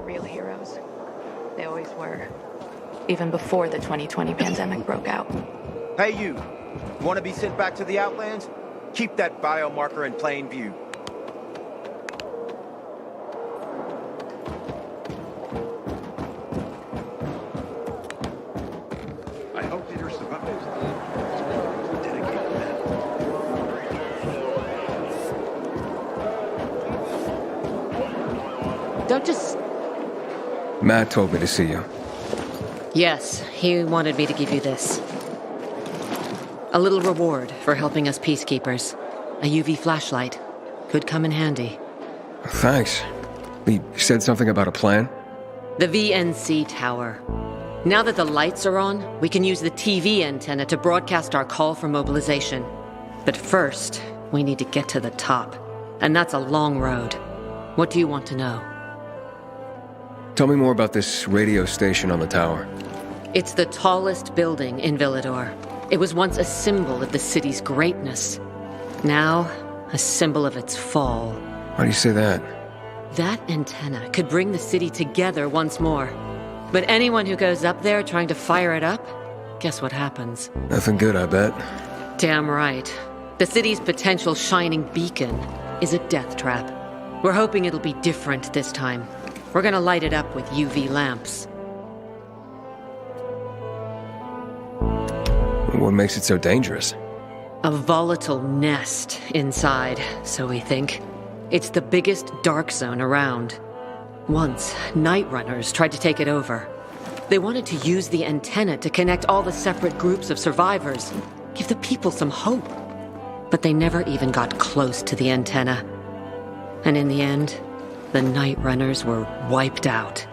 the real heroes. They always were. Even before the 2020 pandemic broke out. Hey you, want to be sent back to the Outlands? Keep that biomarker in plain view. I hope that your survivors dedicated men. Don't just... Matt told me to see you. Yes, he wanted me to give you this. A little reward for helping us peacekeepers. A UV flashlight. Could come in handy. Thanks. He said something about a plan? The VNC tower. Now that the lights are on, we can use the TV antenna to broadcast our call for mobilization. But first, we need to get to the top. And that's a long road. What do you want to know? Tell me more about this radio station on the tower. It's the tallest building in Villador. It was once a symbol of the city's greatness. Now, a symbol of its fall. Why do you say that? That antenna could bring the city together once more. But anyone who goes up there trying to fire it up, guess what happens? Nothing good, I bet. Damn right. The city's potential shining beacon is a death trap. We're hoping it'll be different this time. We're gonna light it up with UV lamps. What makes it so dangerous? A volatile nest inside, so we think. It's the biggest dark zone around. Once, night runners tried to take it over. They wanted to use the antenna to connect all the separate groups of survivors, give the people some hope. But they never even got close to the antenna. And in the end, the night runners were wiped out.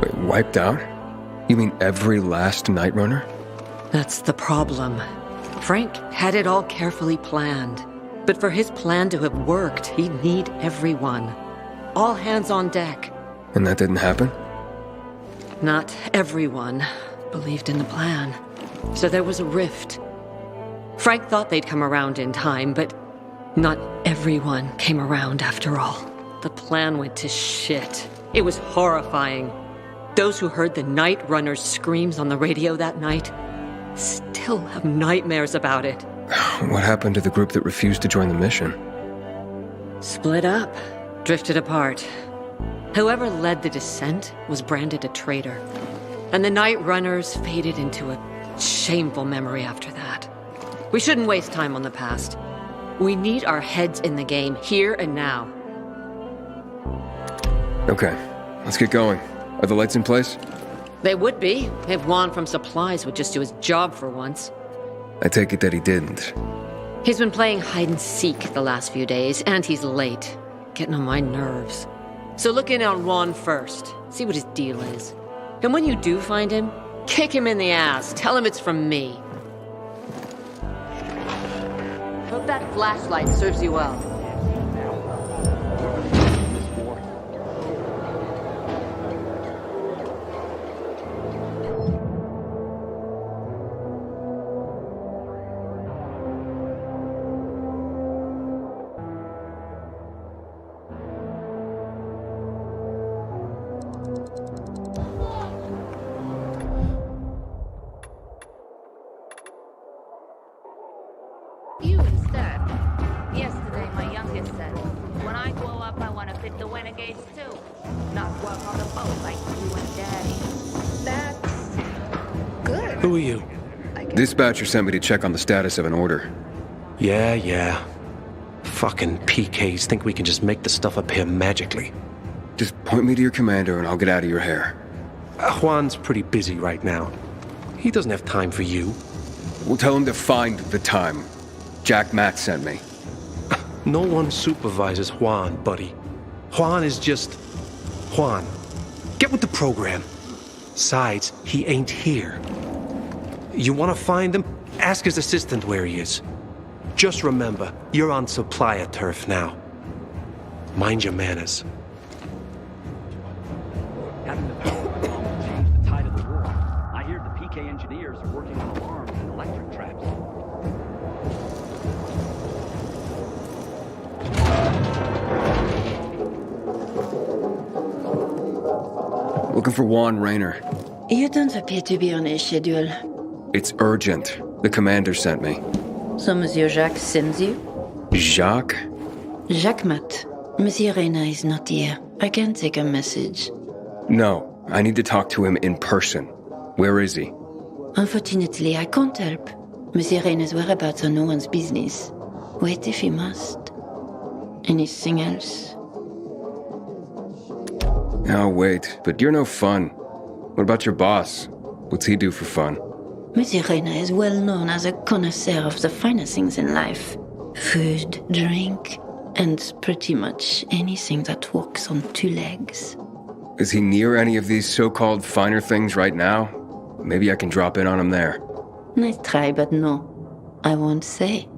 Wait, wiped out? You mean every last night runner? That's the problem. Frank had it all carefully planned. But for his plan to have worked, he'd need everyone. All hands on deck. And that didn't happen? Not everyone believed in the plan. So there was a rift. Frank thought they'd come around in time, but not everyone came around after all. The plan went to shit. It was horrifying. Those who heard the Night Runner's screams on the radio that night still have nightmares about it. What happened to the group that refused to join the mission? Split up, drifted apart. Whoever led the descent was branded a traitor. And the Night Runners faded into a shameful memory after that. We shouldn't waste time on the past. We need our heads in the game, here and now. Okay, let's get going. Are the lights in place? They would be, if Juan from Supplies would just do his job for once. I take it that he didn't. He's been playing hide-and-seek the last few days, and he's late. Getting on my nerves. So look in on Juan first. See what his deal is. And when you do find him, kick him in the ass. Tell him it's from me. Hope that flashlight serves you well. You instead. Yesterday, my youngest said, when I grow up, I want to fit the renegades too. Not work on the boat like you and Daddy. That's good. Who are you? Dispatcher sent me to check on the status of an order. Yeah. Fucking PKs think we can just make the stuff appear magically. Just point me to your commander and I'll get out of your hair. Juan's pretty busy right now. He doesn't have time for you. We'll tell him to find the time. Jack Matt sent me. No one supervises Juan, buddy. Juan is just... Juan. Get with the program. Besides, he ain't here. You want to find him? Ask his assistant where he is. Just remember, you're on supplier turf now. Mind your manners. Having the power to change the tide of the war. I hear the PK engineers are working on alarms and electric traps. Looking for Juan Rayner. You don't appear to be on a schedule. It's urgent. The commander sent me. So Monsieur Jacques sends you? Jacques? Jacques Mat. Monsieur Reyna is not here. I can take a message. No, I need to talk to him in person. Where is he? Unfortunately, I can't help. Monsieur Reyna's whereabouts are no one's business. Wait if he must. Anything else? Oh, wait, but you're no fun. What about your boss? What's he do for fun? Monsieur Reyna is well known as a connoisseur of the finer things in life. Food, drink, and pretty much anything that walks on two legs. Is he near any of these so-called finer things right now? Maybe I can drop in on him there. Nice try, but no. I won't say.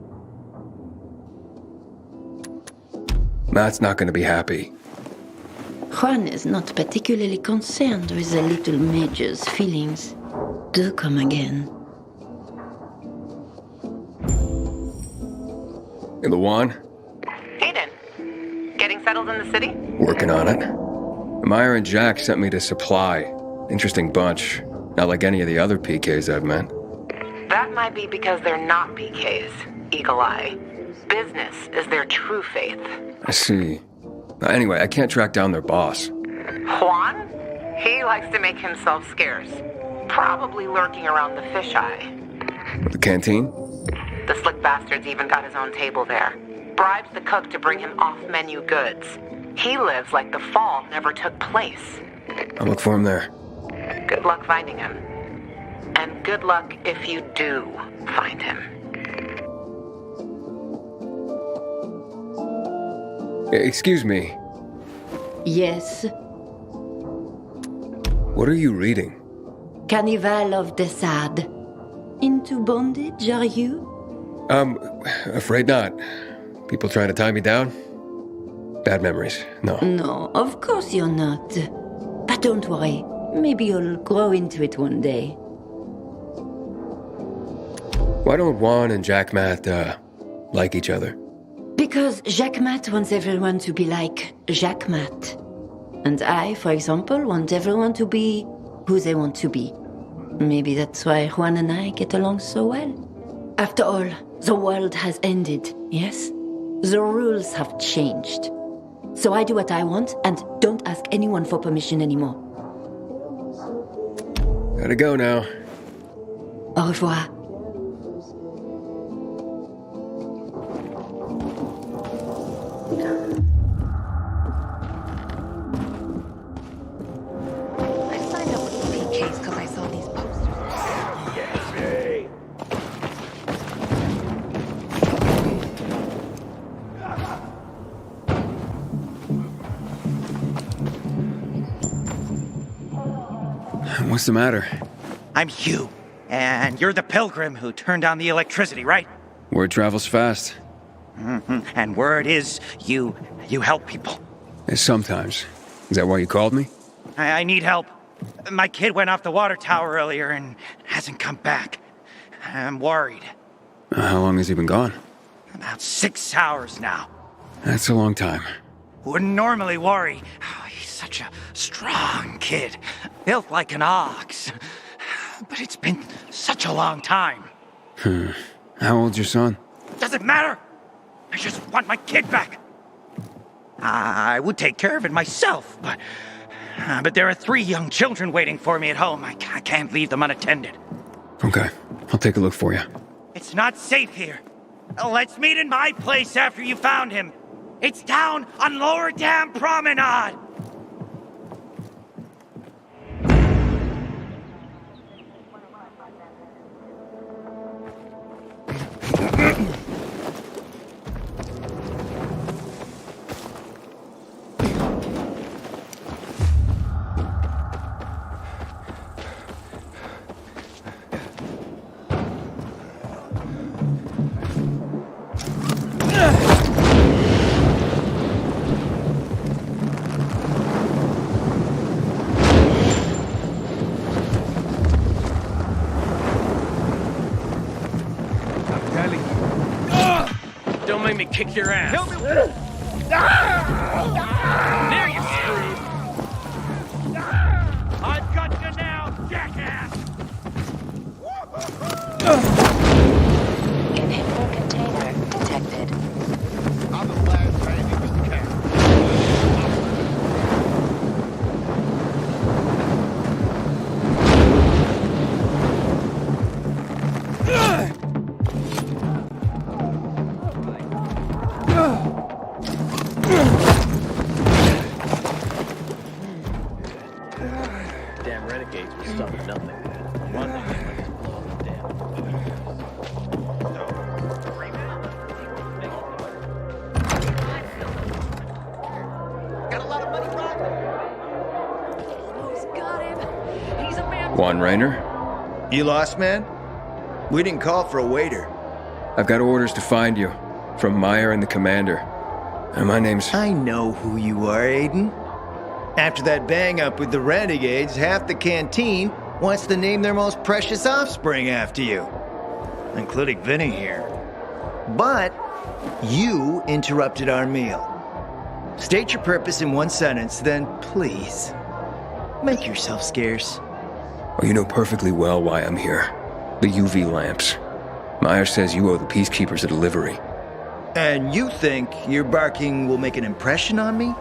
Matt's not gonna be happy. Juan is not particularly concerned with the little major's feelings. Do come again. Hey, Luan? Hayden, getting settled in the city? Working on it. Meyer and Jack sent me to Supply. Interesting bunch. Not like any of the other PKs I've met. That might be because they're not PKs, Eagle Eye. Business is their true faith. I see. Anyway, I can't track down their boss. Juan? He likes to make himself scarce. Probably lurking around the fisheye. The canteen? The slick bastard's even got his own table there. Bribes the cook to bring him off-menu goods. He lives like the fall never took place. I'll look for him there. Good luck finding him. And good luck if you do find him. Excuse me. Yes. What are you reading? Carnival of the Sad. Into bondage, are you? Afraid not. People trying to tie me down? Bad memories. No. No, of course you're not. But don't worry. Maybe you'll grow into it one day. Why don't Juan and Jack Matt, like each other? Because Jacques Mat wants everyone to be like Jacques Mat. And I, for example, want everyone to be who they want to be. Maybe that's why Juan and I get along so well. After all, the world has ended, yes? The rules have changed. So I do what I want and don't ask anyone for permission anymore. Gotta go now. Au revoir. I signed up with the PKs because I saw these posters. What's the matter? I'm Hugh, and you're the pilgrim who turned on the electricity, right? Word travels fast. And word is you help people. Sometimes. Is that why you called me? I need help. My kid went off the water tower earlier and hasn't come back. I'm worried. How long has he been gone? About 6 hours now. That's a long time. Wouldn't normally worry. Oh, he's such a strong kid. Built like an ox. But it's been such a long time. How old's your son? Doesn't matter. I just want my kid back. I would take care of it myself, but there are 3 young children waiting for me at home. I can't leave them unattended. Okay, I'll take a look for you. It's not safe here. Let's meet in my place after you found him. It's down on Lower Dam Promenade. Don't make me kick your ass. Help me! There you scream. renegades were stuck with nothing. One thing they might just blow them down. Got a lot of money, Rock? Almost got him. He's a man. Juan Raynor? You lost, man? We didn't call for a waiter. I've got orders to find you. From Meyer and the commander. And my name's... I know who you are, Aiden. After that bang-up with the renegades, half the canteen wants to name their most precious offspring after you. Including Vinny here. But you interrupted our meal. State your purpose in one sentence, then please, make yourself scarce. Oh, you know perfectly well why I'm here. The UV lamps. Meyer says you owe the Peacekeepers a delivery. And you think your barking will make an impression on me?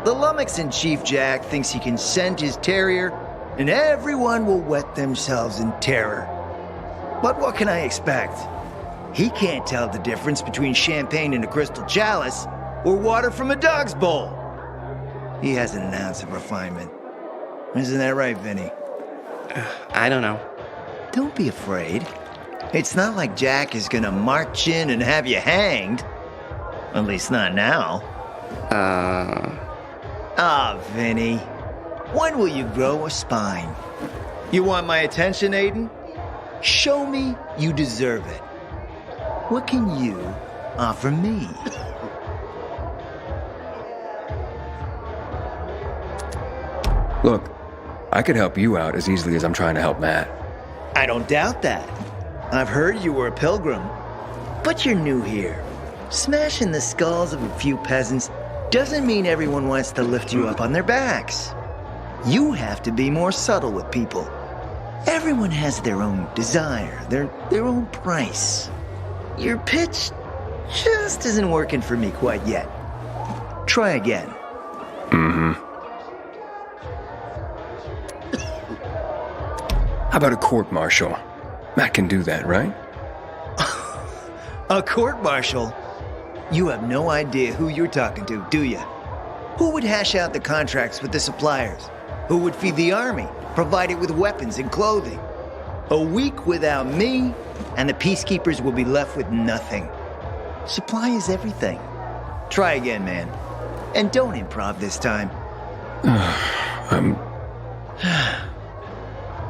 The Lummox-in-Chief Jack thinks he can scent his terrier, and everyone will wet themselves in terror. But what can I expect? He can't tell the difference between champagne in a crystal chalice or water from a dog's bowl. He hasn't an ounce of refinement. Isn't that right, Vinny? I don't know. Don't be afraid. It's not like Jack is gonna march in and have you hanged. At least not now. Vinny. When will you grow a spine? You want my attention, Aiden? Show me you deserve it. What can you offer me? Look, I could help you out as easily as I'm trying to help Matt. I don't doubt that. I've heard you were a pilgrim. But you're new here. Smashing the skulls of a few peasants doesn't mean everyone wants to lift you up on their backs. You have to be more subtle with people. Everyone has their own desire, their own price. Your pitch just isn't working for me quite yet. Try again. How about a court-martial? Matt can do that, right? A court-martial? You have no idea who you're talking to, do you? Who would hash out the contracts with the suppliers? Who would feed the army, provide it with weapons and clothing? A week without me, and the Peacekeepers will be left with nothing. Supply is everything. Try again, man. And don't improv this time.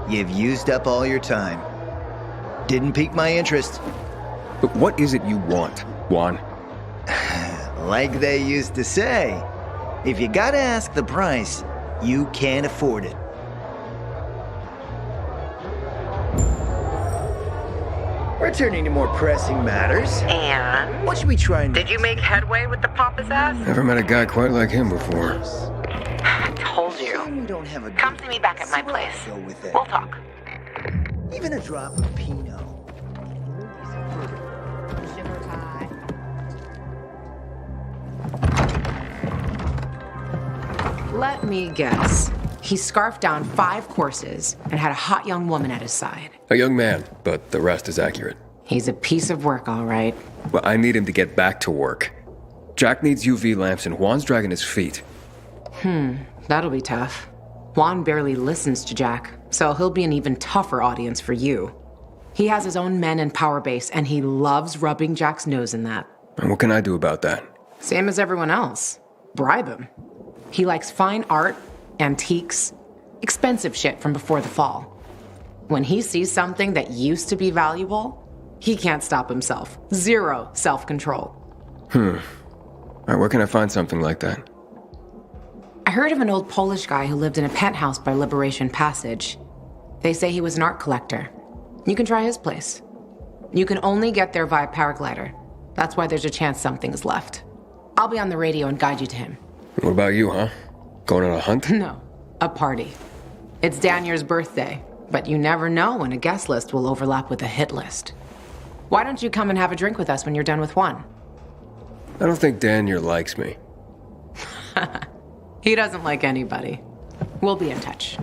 You've used up all your time. Didn't pique my interest. But what is it you want, Juan? Like they used to say, if you gotta ask the price, you can't afford it. Returning to more pressing matters. And? What should we try next? Did you make headway with the pompous ass? Never met a guy quite like him before. I told you. We don't have a Come see me back at my place. Go with it. We'll talk. Even a drop of Pinot. Sugar pie. Let me guess. He scarfed down 5 courses and had a hot young woman at his side. A young man, but the rest is accurate. He's a piece of work, all right. Well, I need him to get back to work. Jack needs UV lamps and Juan's dragging his feet. That'll be tough. Juan barely listens to Jack, so he'll be an even tougher audience for you. He has his own men and power base, and he loves rubbing Jack's nose in that. And what can I do about that? Same as everyone else. Bribe him. He likes fine art, antiques, expensive shit from before the fall. When he sees something that used to be valuable, he can't stop himself. 0 self-control. All right, where can I find something like that? I heard of an old Polish guy who lived in a penthouse by Liberation Passage. They say he was an art collector. You can try his place. You can only get there via paraglider. That's why there's a chance something is left. I'll be on the radio and guide you to him. What about you, huh? Going on a hunt? No, a party. It's Danier's birthday, but you never know when a guest list will overlap with a hit list. Why don't you come and have a drink with us when you're done with Juan? I don't think Danier likes me. He doesn't like anybody. We'll be in touch.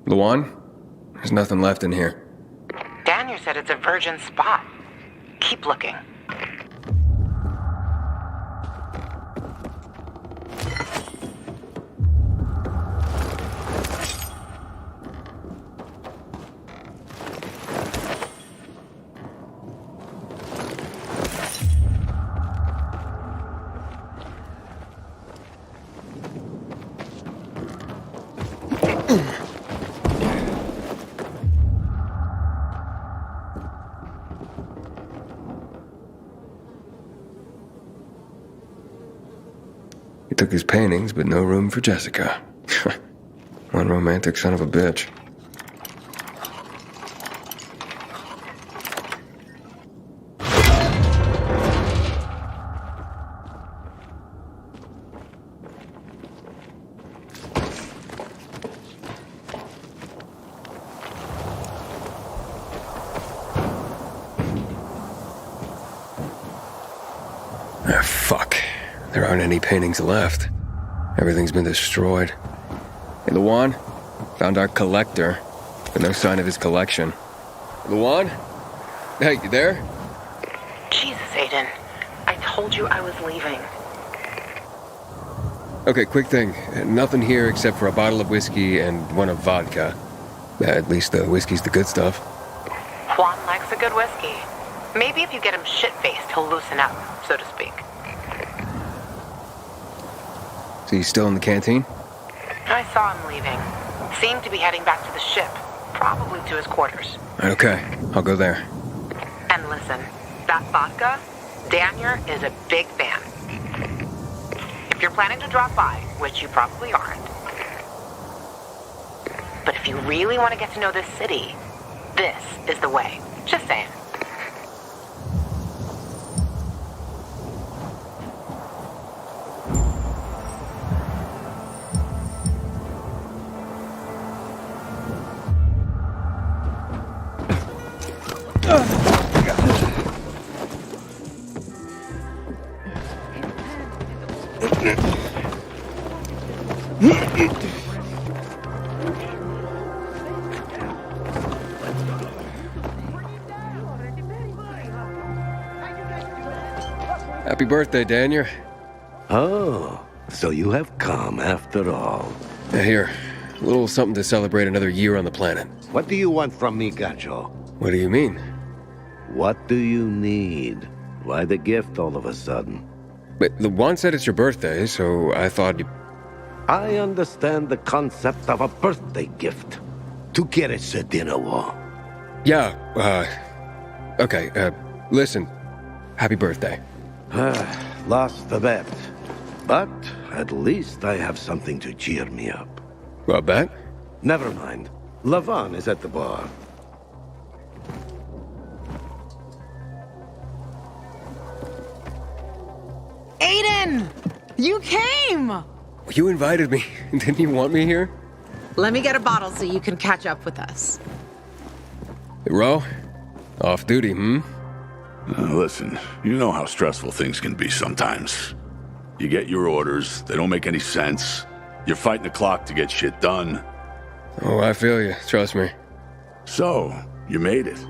Luan? There's nothing left in here. Daniel said it's a virgin spot. Keep looking. He took his paintings, but no room for Jessica. One romantic son of a bitch. Ah, fuck. There aren't any paintings left. Everything's been destroyed. Hey, Luan? Found our collector, but no sign of his collection. Luan? Hey, you there? Jesus, Aiden. I told you I was leaving. Okay, quick thing. Nothing here except for a bottle of whiskey and one of vodka. At least the whiskey's the good stuff. Juan likes a good whiskey. Maybe if you get him shit-faced, he'll loosen up, so to speak. So he's still in the canteen? I saw him leaving. Seemed to be heading back to the ship. Probably to his quarters. Okay, I'll go there. And listen, that vodka, Daniel is a big fan. If you're planning to drop by, which you probably aren't, but if you really want to get to know this city, this is the way. Just saying. Happy birthday, Daniel. Oh, so you have come after all. Here, a little something to celebrate another year on the planet. What do you want from me, Gacho? What do you mean? What do you need? Why the gift all of a sudden? But Luan said it's your birthday, so I thought you... I understand the concept of a birthday gift. Tu quieres a dinner war? Yeah, okay, listen. Happy birthday. Lost the bet. But at least I have something to cheer me up. A bet? Never mind. Lavon is at the bar. Aiden! You came! You invited me. Didn't you want me here? Let me get a bottle so you can catch up with us. Hey, Ro? Off duty, Listen, you know how stressful things can be sometimes. You get your orders, they don't make any sense. You're fighting the clock to get shit done. Oh, I feel you. Trust me. So, you made it.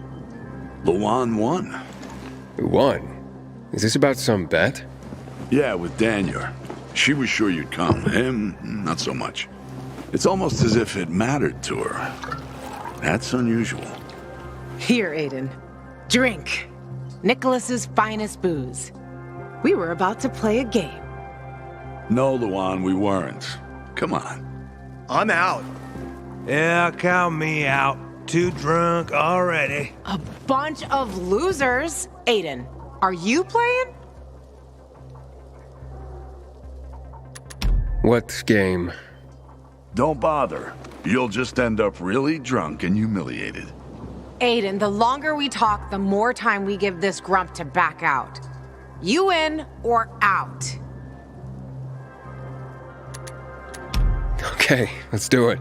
Luan won. Who won? Is this about some bet? Yeah, with Daniel. She was sure you'd come. Him, not so much. It's almost as if it mattered to her. That's unusual. Here, Aiden. Drink. Nicholas's finest booze. We were about to play a game. No, Luan, we weren't. Come on. I'm out. Yeah, count me out. Too drunk already. A bunch of losers. Aiden, are you playing? What game? Don't bother. You'll just end up really drunk and humiliated. Aiden, the longer we talk, the more time we give this grump to back out. You in or out? Okay, let's do it.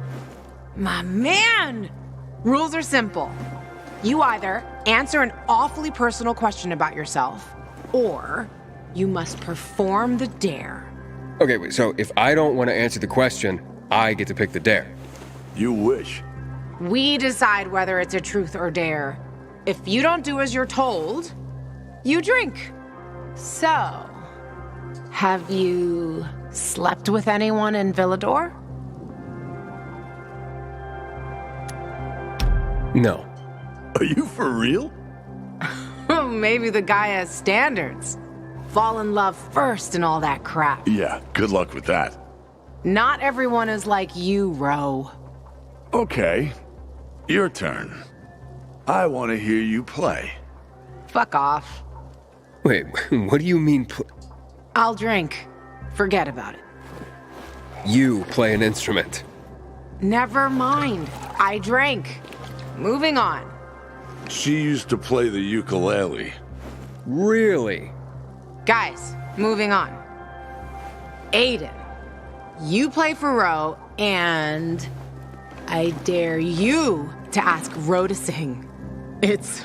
My man! Rules are simple. You either answer an awfully personal question about yourself, or you must perform the dare. Okay, wait, so if I don't want to answer the question, I get to pick the dare. You wish. We decide whether it's a truth or dare. If you don't do as you're told, you drink. So, have you slept with anyone in Villador? No. Are you for real? Maybe the guy has standards. Fall in love first and all that crap. Yeah, good luck with that. Not everyone is like you, Ro. Okay, your turn. I want to hear you play. Fuck off. Wait, what do you mean I'll drink. Forget about it. You play an instrument? Never mind. I drank. Moving on. She used to play the ukulele. Really? Guys, moving on. Aiden, you play for Ro, and I dare you to ask Ro to sing. It's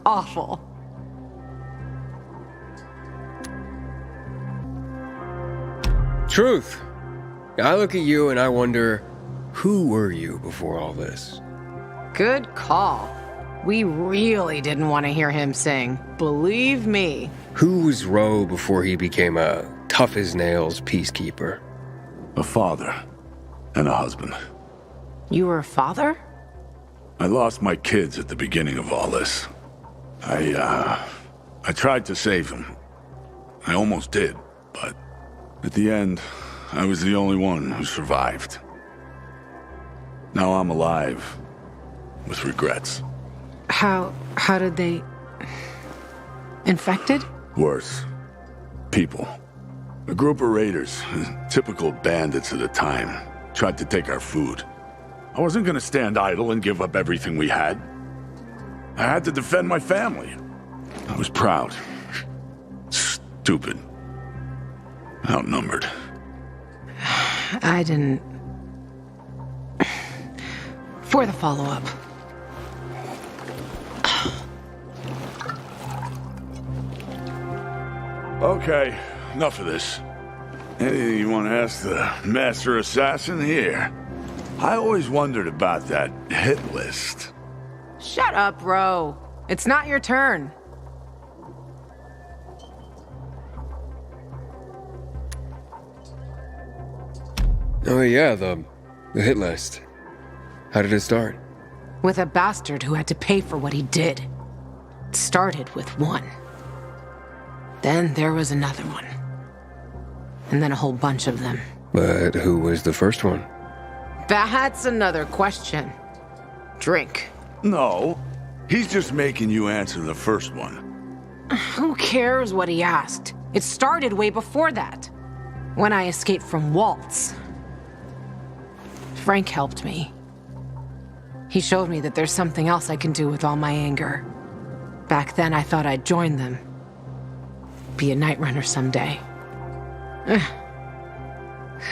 awful. Truth. I look at you and I wonder, who were you before all this? Good call. We really didn't want to hear him sing. Believe me. Who was Ro before he became a tough-as-nails peacekeeper? A father and a husband. You were a father? I lost my kids at the beginning of all this. I tried to save them. I almost did, but at the end, I was the only one who survived. Now I'm alive, with regrets. How did they... Infected? Worse. People. A group of raiders, typical bandits of the time, tried to take our food. I wasn't gonna stand idle and give up everything we had. I had to defend my family. I was proud. Stupid. Outnumbered. I didn't... For the follow-up. Okay, enough of this. Anything you want to ask the Master Assassin here? I always wondered about that hit list. Shut up, Ro. It's not your turn. Oh yeah, the hit list. How did it start? With a bastard who had to pay for what he did. It started with one. Then there was another one. And then a whole bunch of them. But who was the first one? That's another question. Drink. No, he's just making you answer the first one. Who cares what he asked? It started way before that. When I escaped from Waltz. Frank helped me. He showed me that there's something else I can do with all my anger. Back then I thought I'd join them. Be a night runner someday.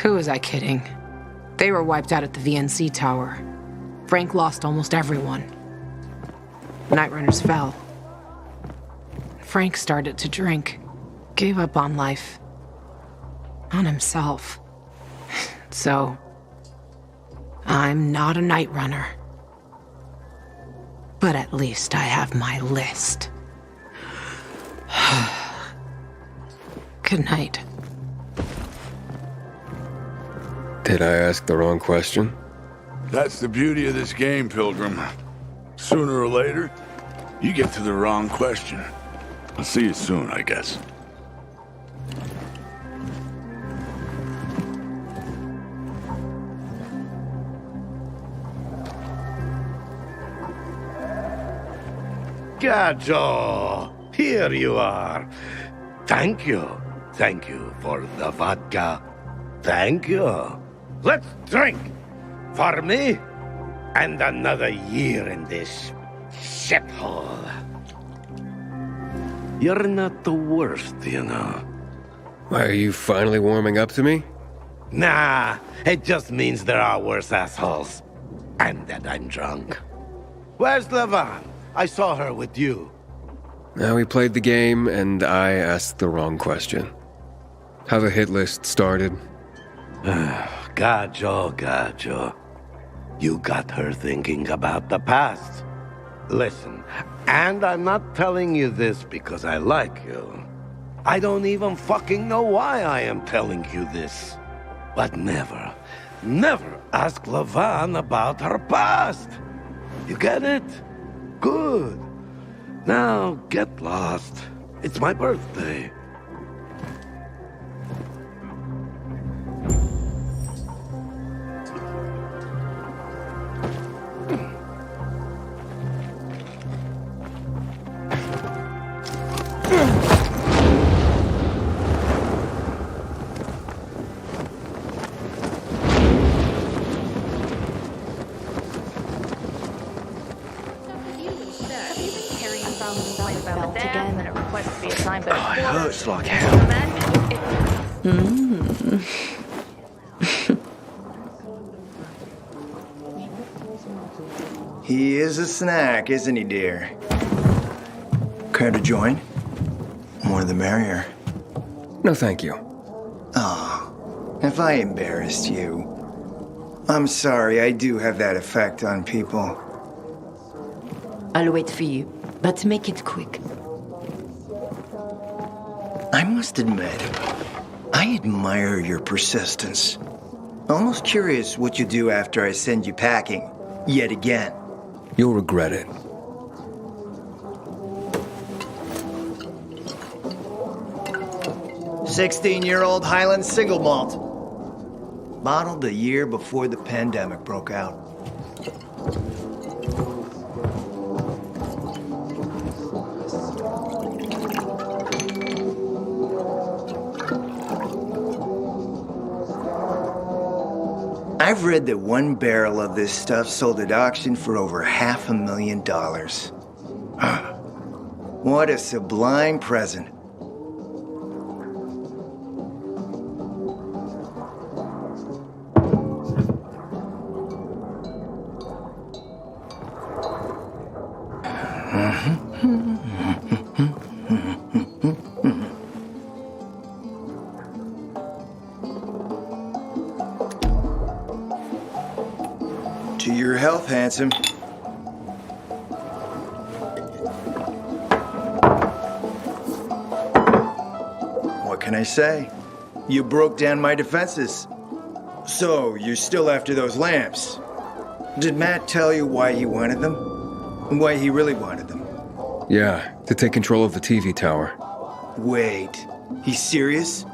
Who was I kidding? They were wiped out at the VNC tower. Frank lost almost everyone. Night runners fell. Frank started to drink. Gave up on life. On himself. So, I'm not a night runner. But at least I have my list. Good night. Did I ask the wrong question? That's the beauty of this game, Pilgrim. Sooner or later, you get to the wrong question. I'll see you soon, I guess. Gajo, here you are. Thank you. Thank you for the vodka. Thank you. Let's drink. For me, and another year in this shithole. You're not the worst, you know. Why, are you finally warming up to me? Nah, it just means there are worse assholes. And that I'm drunk. Where's Levan? I saw her with you. Now we played the game, and I asked the wrong question. How the hit list started? Gajo. You got her thinking about the past. Listen, and I'm not telling you this because I like you. I don't even fucking know why I am telling you this. But never ask Levan about her past. You get it? Good. Now get lost. It's my birthday. It hurts like hell. He is a snack, isn't he, dear? Care to join? More the merrier. No, thank you. Oh, have I embarrassed you? I'm sorry, I do have that effect on people. I'll wait for you, but make it quick. I must admit, I admire your persistence. Almost curious what you do after I send you packing, yet again. You'll regret it. "16-year-old Highland single malt. Bottled the year before the pandemic broke out. I've read that one barrel of this stuff sold at auction for over $500,000. What a sublime present. To your health, handsome. What can I say? You broke down my defenses. So, you're still after those lamps. Did Matt tell you why he wanted them? Why he really wanted them? Yeah, to take control of the TV tower. Wait, he's serious?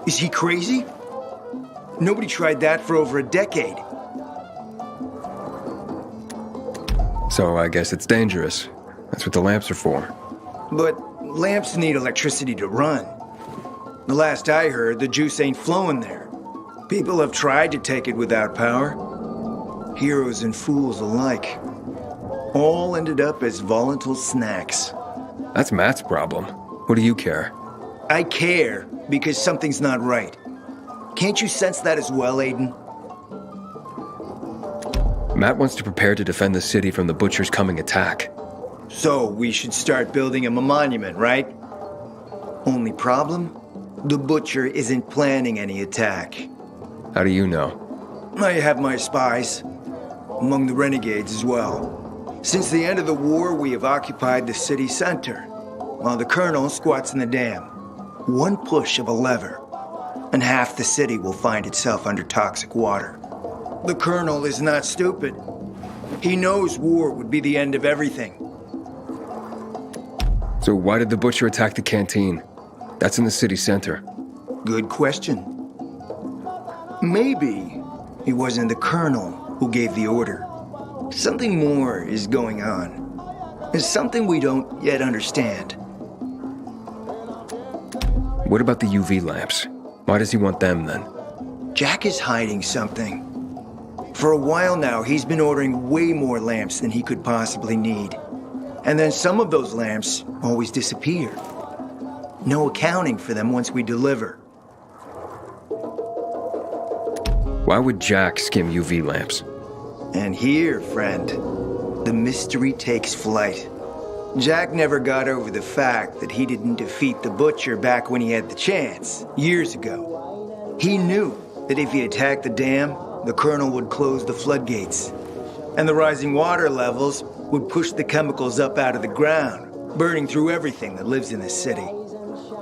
Is he crazy? Nobody tried that for over a decade. So I guess it's dangerous. That's what the lamps are for. But lamps need electricity to run. The last I heard, the juice ain't flowing there. People have tried to take it without power. Heroes and fools alike. All ended up as volatile snacks. That's Matt's problem. What do you care? I care because something's not right. Can't you sense that as well, Aiden? Matt wants to prepare to defend the city from the Butcher's coming attack. So we should start building him a monument, right? Only problem? The Butcher isn't planning any attack. How do you know? I have my spies. Among the renegades as well. Since the end of the war, we have occupied the city center, while the Colonel squats in the dam. One push of a lever, and half the city will find itself under toxic water. The Colonel is not stupid. He knows war would be the end of everything. So why did the Butcher attack the canteen? That's in the city center. Good question. Maybe it wasn't the Colonel who gave the order. Something more is going on. It's something we don't yet understand. What about the UV lamps? Why does he want them then? Jack is hiding something. For a while now, he's been ordering way more lamps than he could possibly need. And then some of those lamps always disappear. No accounting for them once we deliver. Why would Jack skim UV lamps? And here, friend, the mystery takes flight. Jack never got over the fact that he didn't defeat the Butcher back when he had the chance, years ago. He knew that if he attacked the dam, the Colonel would close the floodgates. And the rising water levels would push the chemicals up out of the ground, burning through everything that lives in this city.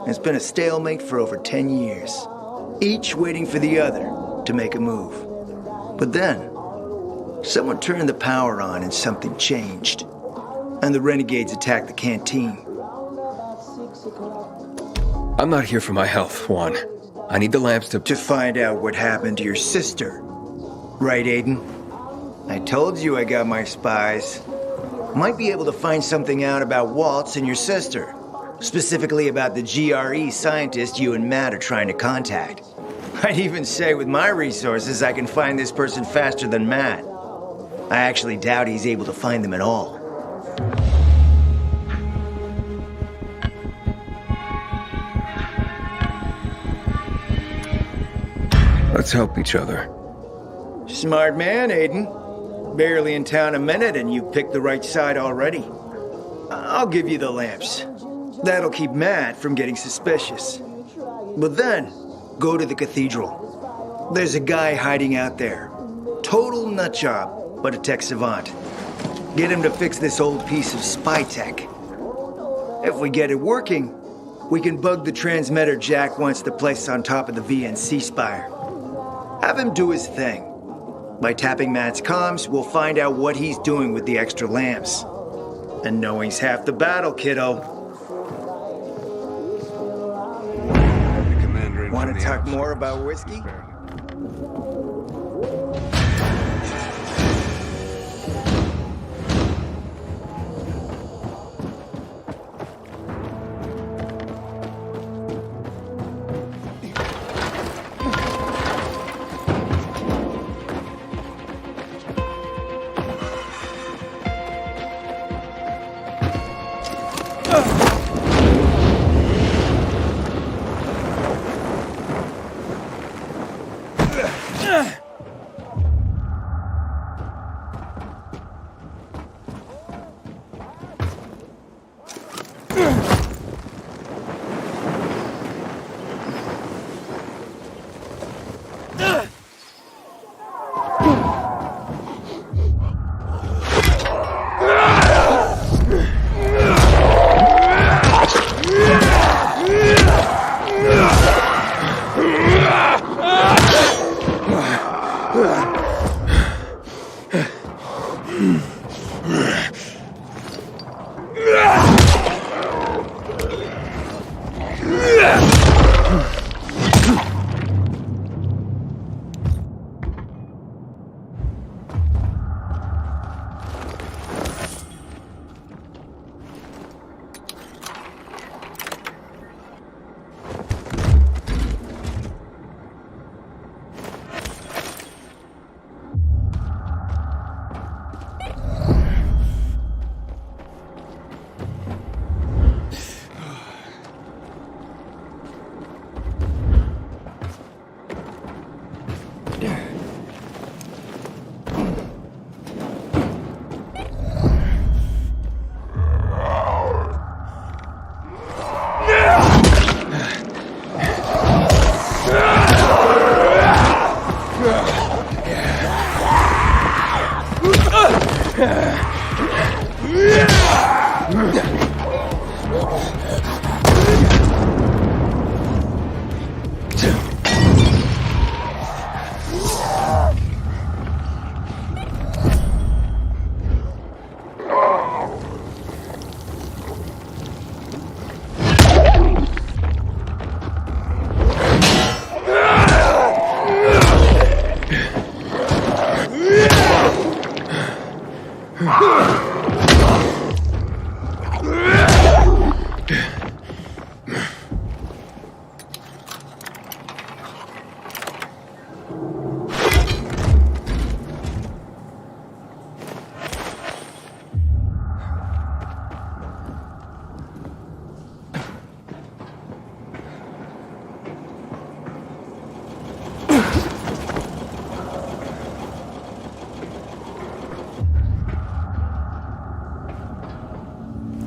It's been a stalemate for over 10 years, each waiting for the other to make a move. But then, someone turned the power on and something changed. And the renegades attacked the canteen. I'm not here for my health, Juan. I need the lamps to find out what happened to your sister. Right, Aiden? I told you I got my spies. Might be able to find something out about Waltz and your sister. Specifically about the GRE scientist you and Matt are trying to contact. I'd even say with my resources I can find this person faster than Matt. I actually doubt he's able to find them at all. Let's help each other. Smart man, Aiden. Barely in town a minute and you picked the right side already. I'll give you the lamps. That'll keep Matt from getting suspicious. But then, go to the cathedral. There's a guy hiding out there. Total nutjob, but a tech savant. Get him to fix this old piece of spy tech. If we get it working, we can bug the transmitter Jack wants to place on top of the VNC spire. Have him do his thing. By tapping Matt's comms, we'll find out what he's doing with the extra lamps. And knowing's half the battle, kiddo. Want to talk more about whiskey?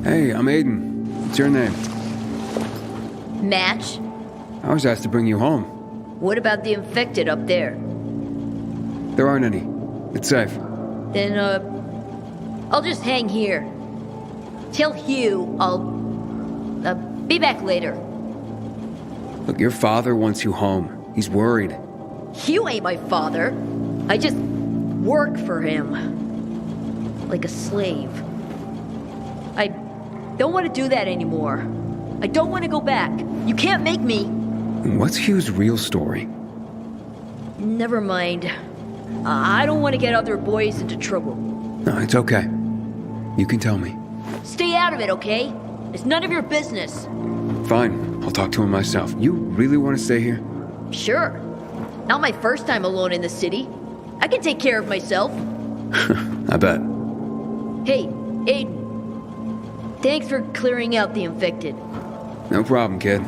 Hey, I'm Aiden. What's your name? Match? I was asked to bring you home. What about the infected up there? There aren't any. It's safe. Then, I'll just hang here. Tell Hugh I'll, be back later. Look, your father wants you home. He's worried. Hugh ain't my father. I just work for him. Like a slave. I don't want to do that anymore. I don't want to go back. You can't make me. What's Hugh's real story? Never mind. I don't want to get other boys into trouble. No, it's okay. You can tell me. Stay out of it, okay? It's none of your business. Fine, I'll talk to him myself. You really want to stay here? Sure. Not my first time alone in the city. I can take care of myself. I bet. Hey, Aiden. Thanks for clearing out the infected. No problem, kid.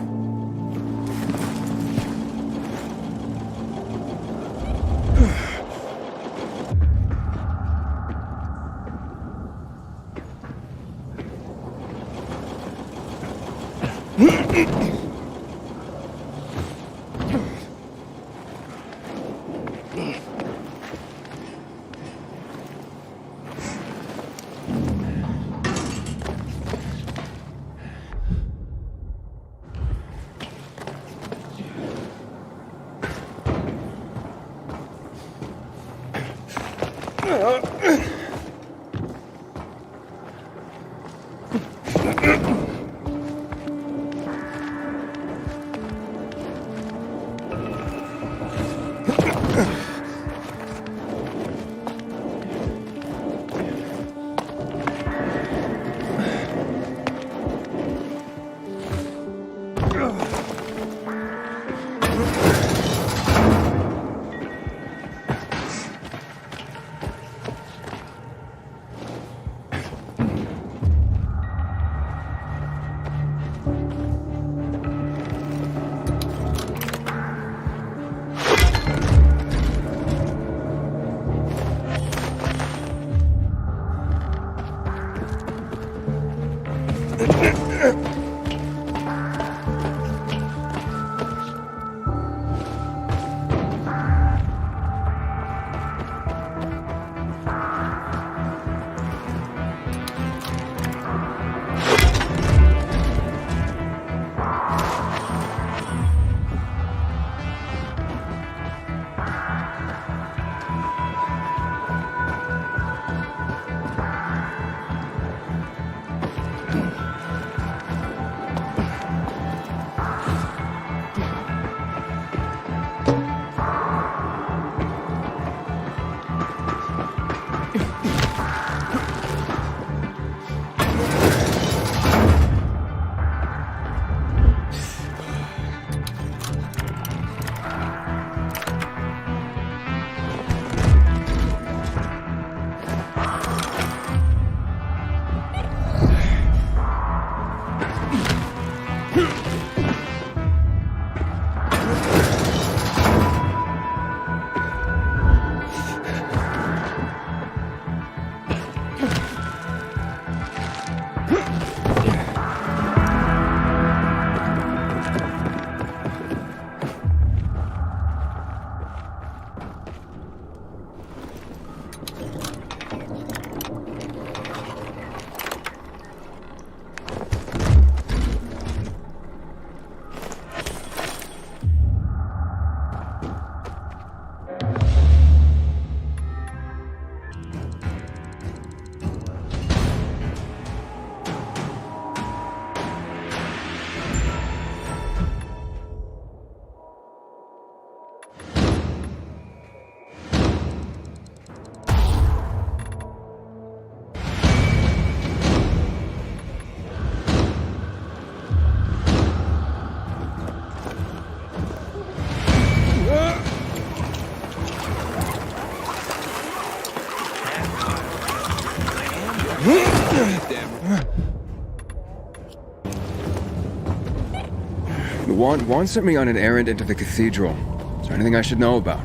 Juan sent me on an errand into the cathedral. Is there anything I should know about?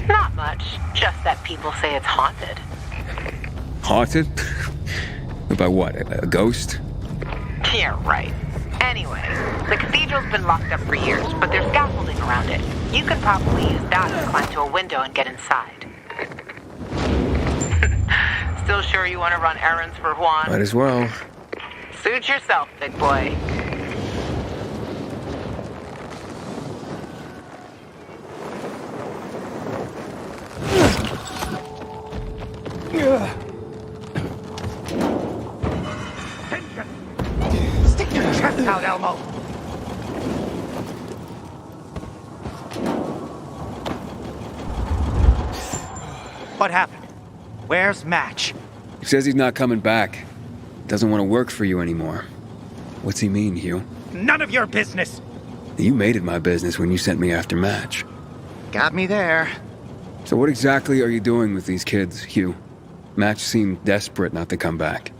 Not much. Just that people say it's haunted. Haunted? By what? A ghost? Yeah, right. Anyway, the cathedral's been locked up for years, but there's scaffolding around it. You could probably use that to climb to a window and get inside. Still sure you want to run errands for Juan? Might as well. Suit yourself, big boy. Stick your chest out, Elmo. What happened? Where's Match? He says he's not coming back. Doesn't want to work for you anymore. What's he mean, Hugh? None of your business. You made it my business when you sent me after Match. Got me there. So what exactly are you doing with these kids, Hugh? Match seemed desperate not to come back.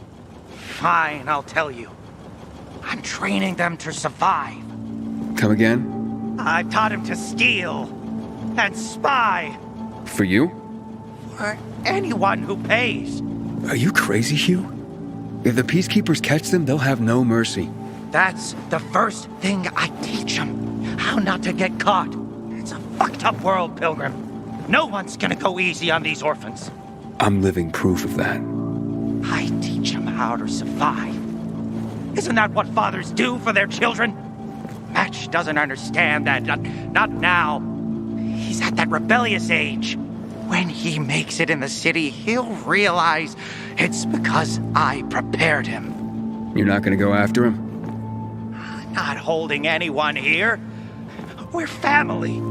Fine, I'll tell you. I'm training them to survive. Come again? I've taught him to steal and spy For you? for anyone who pays. Are you crazy, Hugh? If the peacekeepers catch them, they'll have no mercy. That's the first thing I teach them. How not to get caught. It's a fucked up world, Pilgrim. No one's gonna go easy on these orphans. I'm living proof of that. I teach them how to survive. Isn't that what fathers do for their children? Match doesn't understand that. Not now. He's at that rebellious age. When he makes it in the city, he'll realize it's because I prepared him. You're not gonna go after him? I'm not holding anyone here. We're family.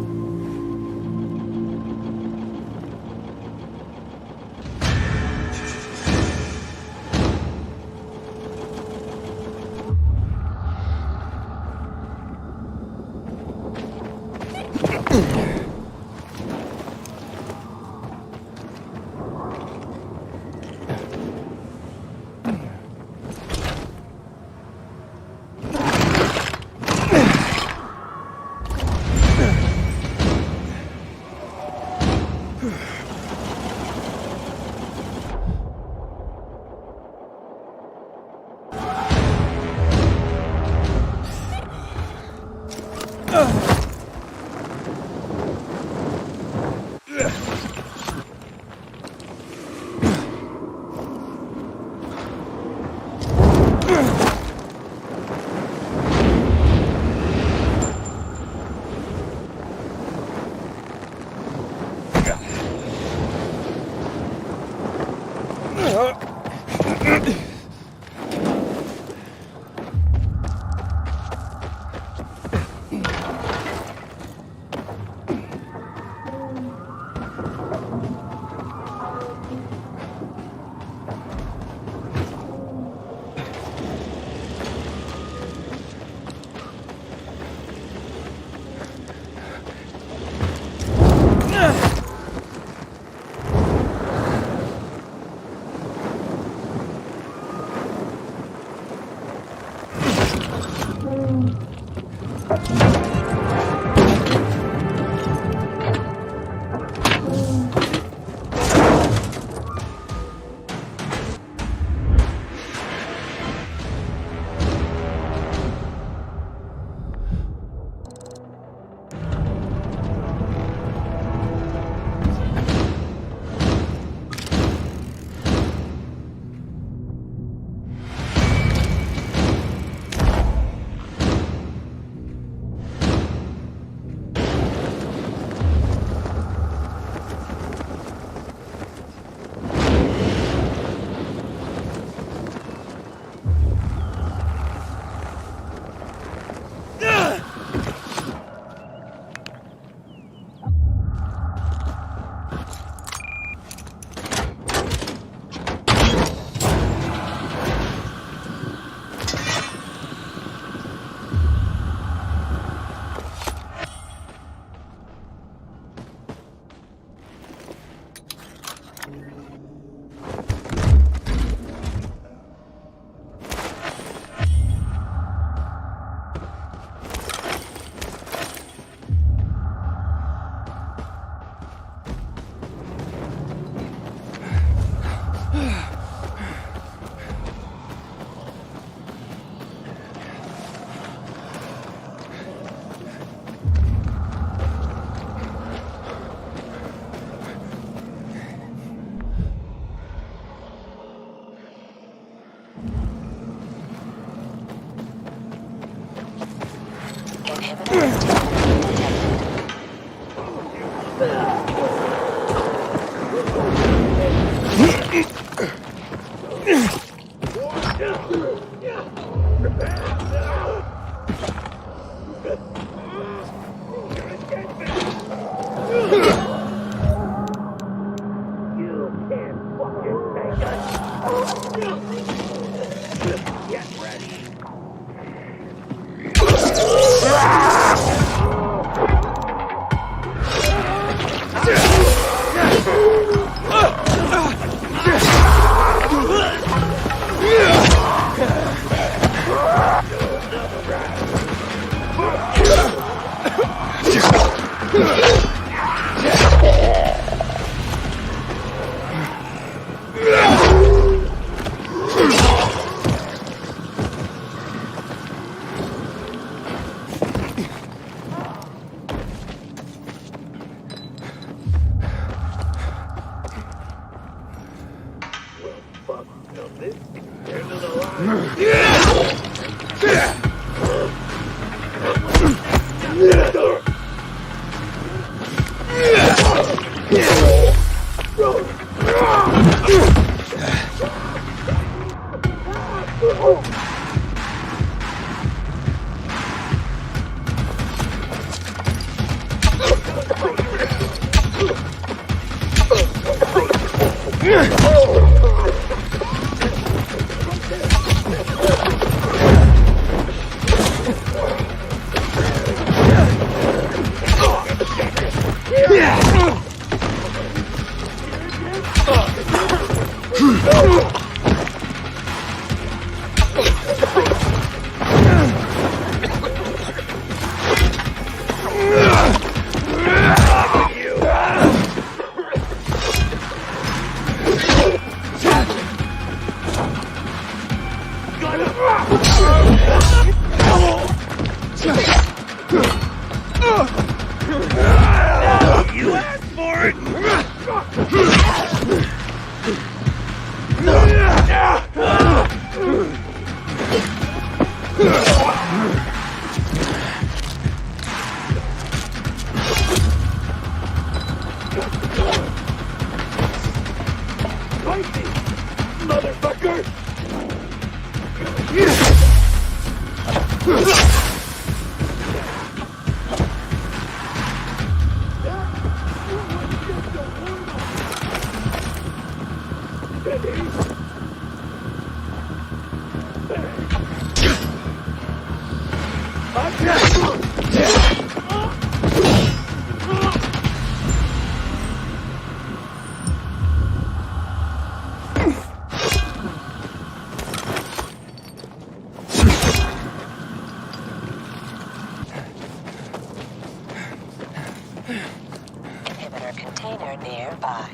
You asked for it! Motherfucker! Inhibitor container nearby.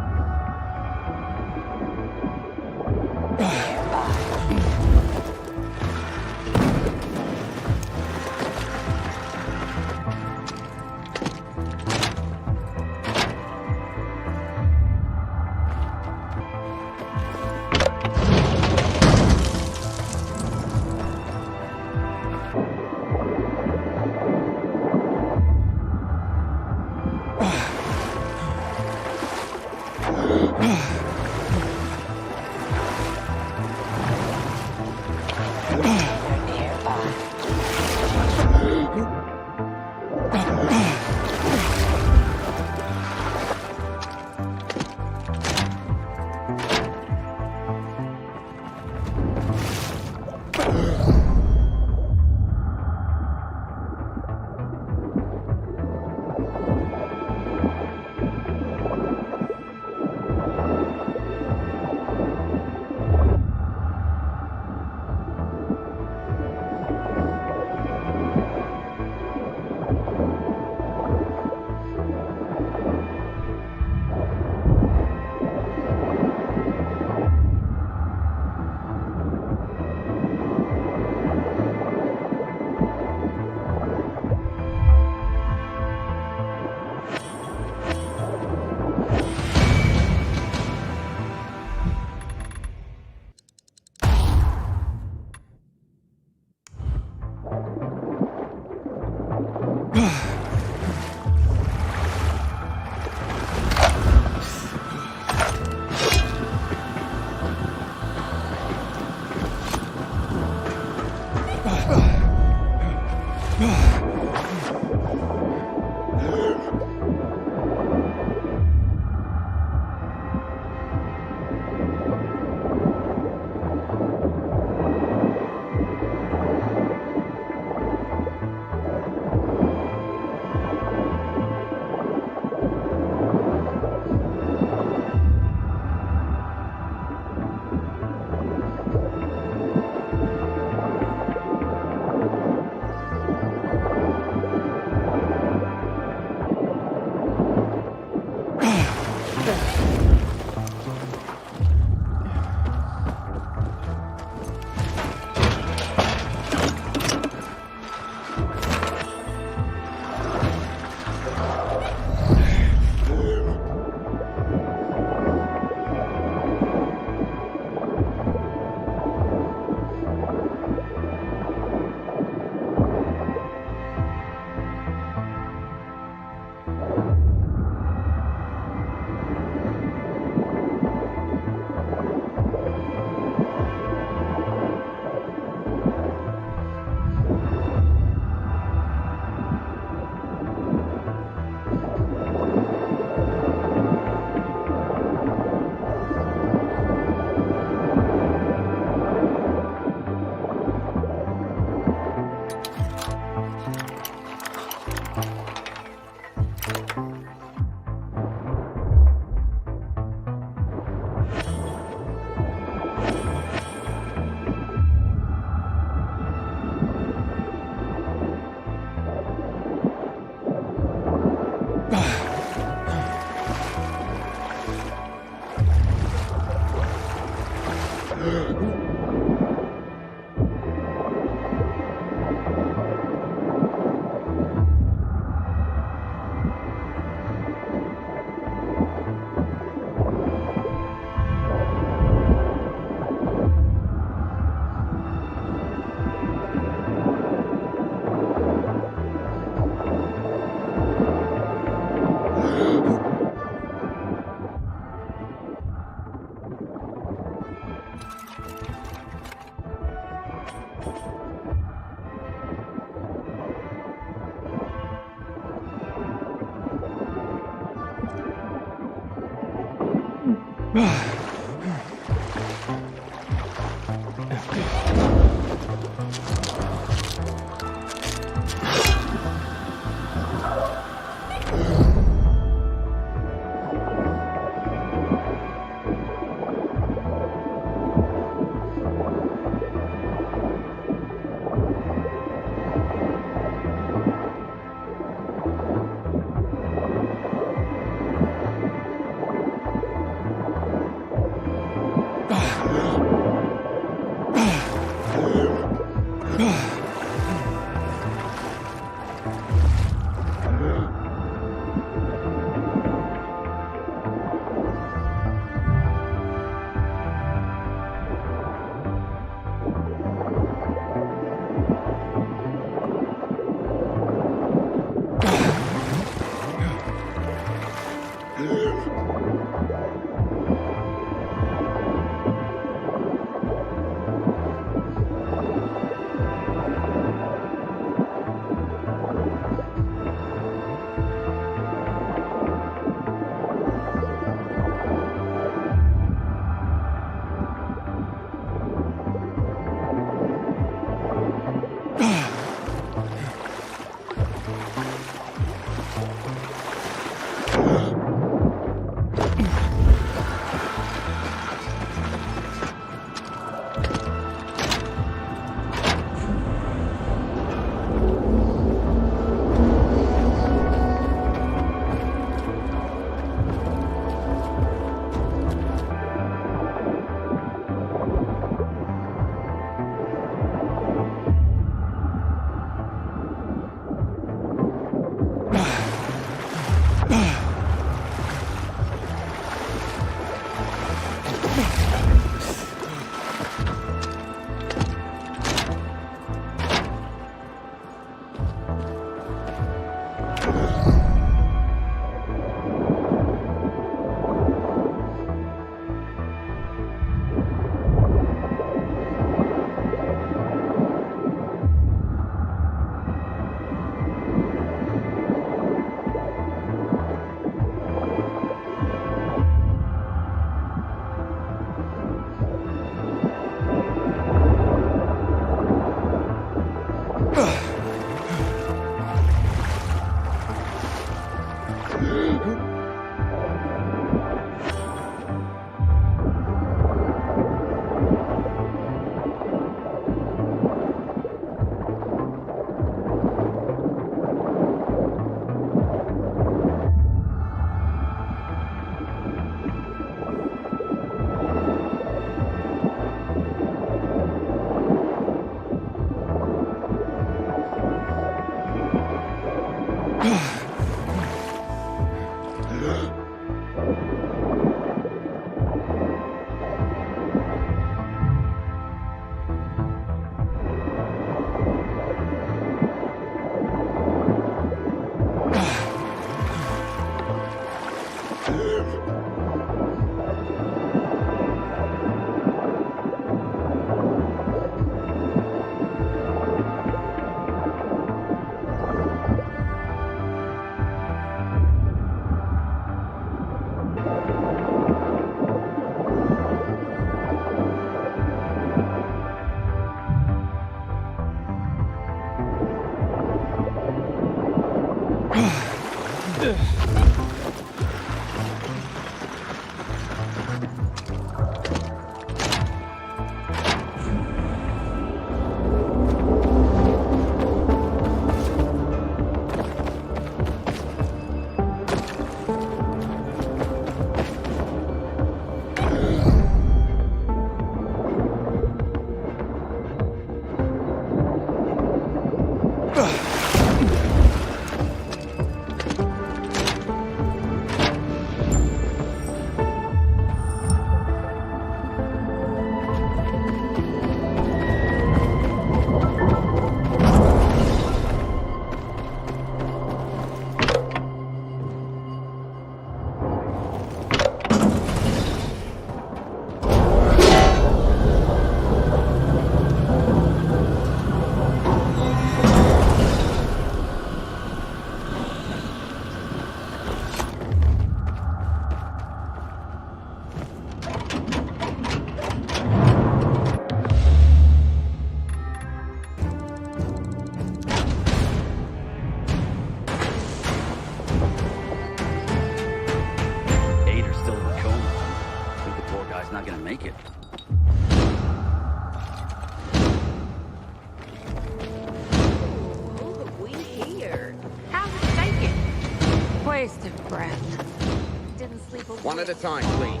One at a time, please.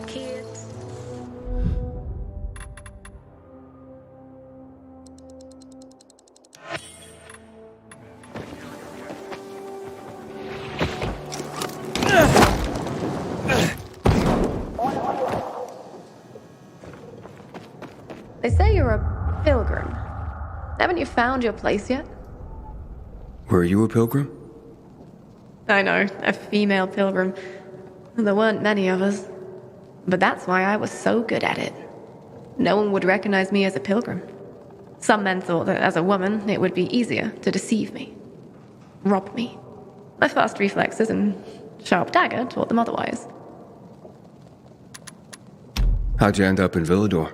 Kids. They say you're a pilgrim. Haven't you found your place yet? Were you a pilgrim? I know, a female pilgrim. There weren't many of us. But that's why I was so good at it. No one would recognize me as a pilgrim. Some men thought that as a woman, it would be easier to deceive me. Rob me. My fast reflexes and sharp dagger taught them otherwise. How'd you end up in Villador?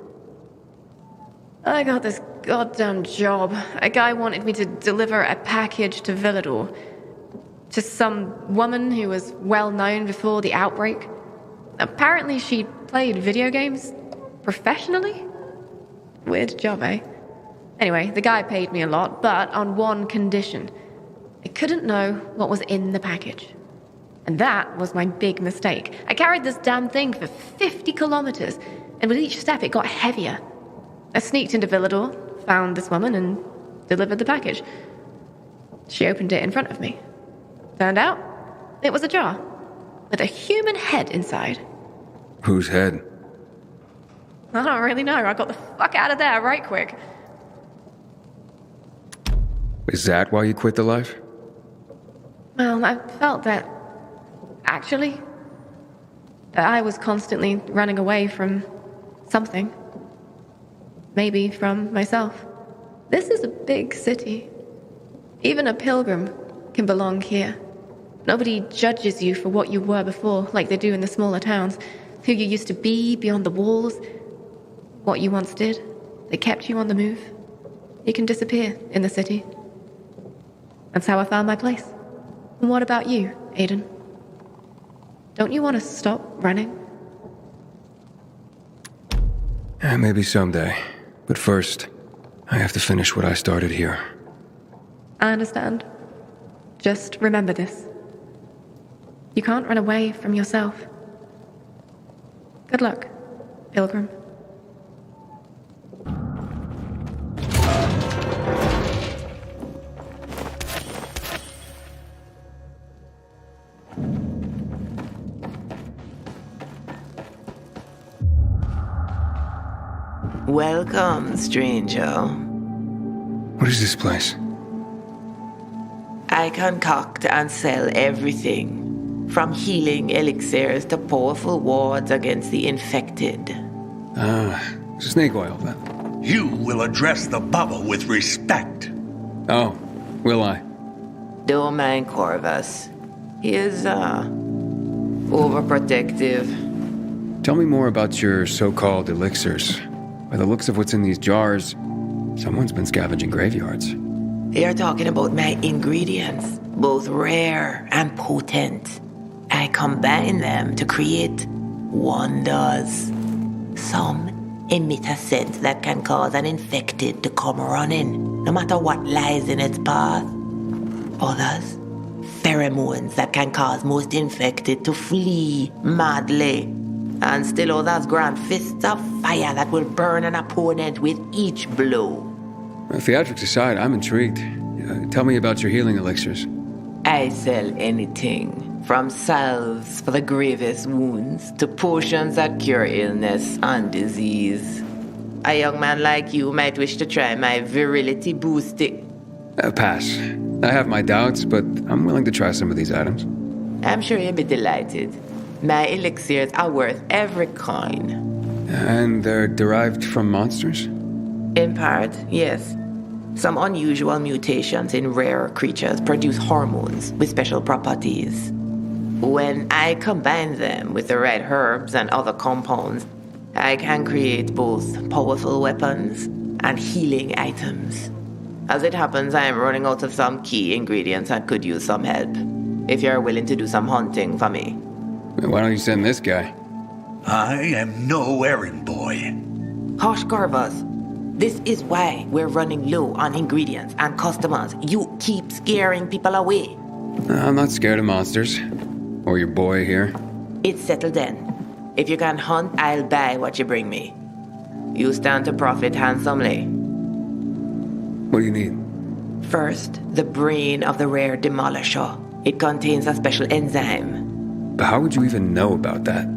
I got this goddamn job. A guy wanted me to deliver a package to Villador. To some woman who was well known before the outbreak. Apparently she played video games professionally? Weird job, eh? Anyway, the guy paid me a lot, but on one condition. I couldn't know what was in the package. And that was my big mistake. I carried this damn thing for 50 kilometers, and with each step it got heavier. I sneaked into Villador, found this woman, and delivered the package. She opened it in front of me. Turned out, it was a jar, with a human head inside. Whose head? I don't really know. I got the fuck out of there right quick. Is that why you quit the life? Well, I felt that, actually, that I was constantly running away from something. Maybe from myself. This is a big city. Even a pilgrim can belong here. Nobody judges you for what you were before, like they do in the smaller towns. Who you used to be beyond the walls, what you once did. They kept you on the move. You can disappear in the city. That's how I found my place. And what about you, Aiden? Don't you want to stop running? Maybe someday. But first, I have to finish what I started here. I understand. Just remember this. You can't run away from yourself. Good luck, Pilgrim. Welcome, stranger. What is this place? I concoct and sell everything, from healing elixirs to powerful wards against the infected. Snake oil, then. You will address the bubble with respect. Oh, will I? Don't mind Corvus. He is, overprotective. Tell me more about your so-called elixirs. By the looks of what's in these jars, someone's been scavenging graveyards. You're talking about my ingredients, both rare and potent. I combine them to create wonders. Some emit a scent that can cause an infected to come running, no matter what lies in its path. Others, pheromones that can cause most infected to flee madly. And still others grant fists of fire that will burn an opponent with each blow. Theatrics aside, I'm intrigued. Tell me about your healing elixirs. I sell anything, from salves for the gravest wounds to potions that cure illness and disease. A young man like you might wish to try my virility boosting. Pass. I have my doubts, but I'm willing to try some of these items. I'm sure you'll be delighted. My elixirs are worth every coin. And they're derived from monsters? In part, yes. Some unusual mutations in rare creatures produce hormones with special properties. When I combine them with the right herbs and other compounds, I can create both powerful weapons and healing items. As it happens, I am running out of some key ingredients and could use some help. If you're willing to do some hunting for me. Why don't you send this guy? I am no errand boy. Hush, Corvus. This is why we're running low on ingredients and customers. You keep scaring people away. I'm not scared of monsters. Or your boy here. It's settled then. If you can hunt, I'll buy what you bring me. You stand to profit handsomely. What do you need? First, the brain of the rare demolisher. It contains a special enzyme. But how would you even know about that?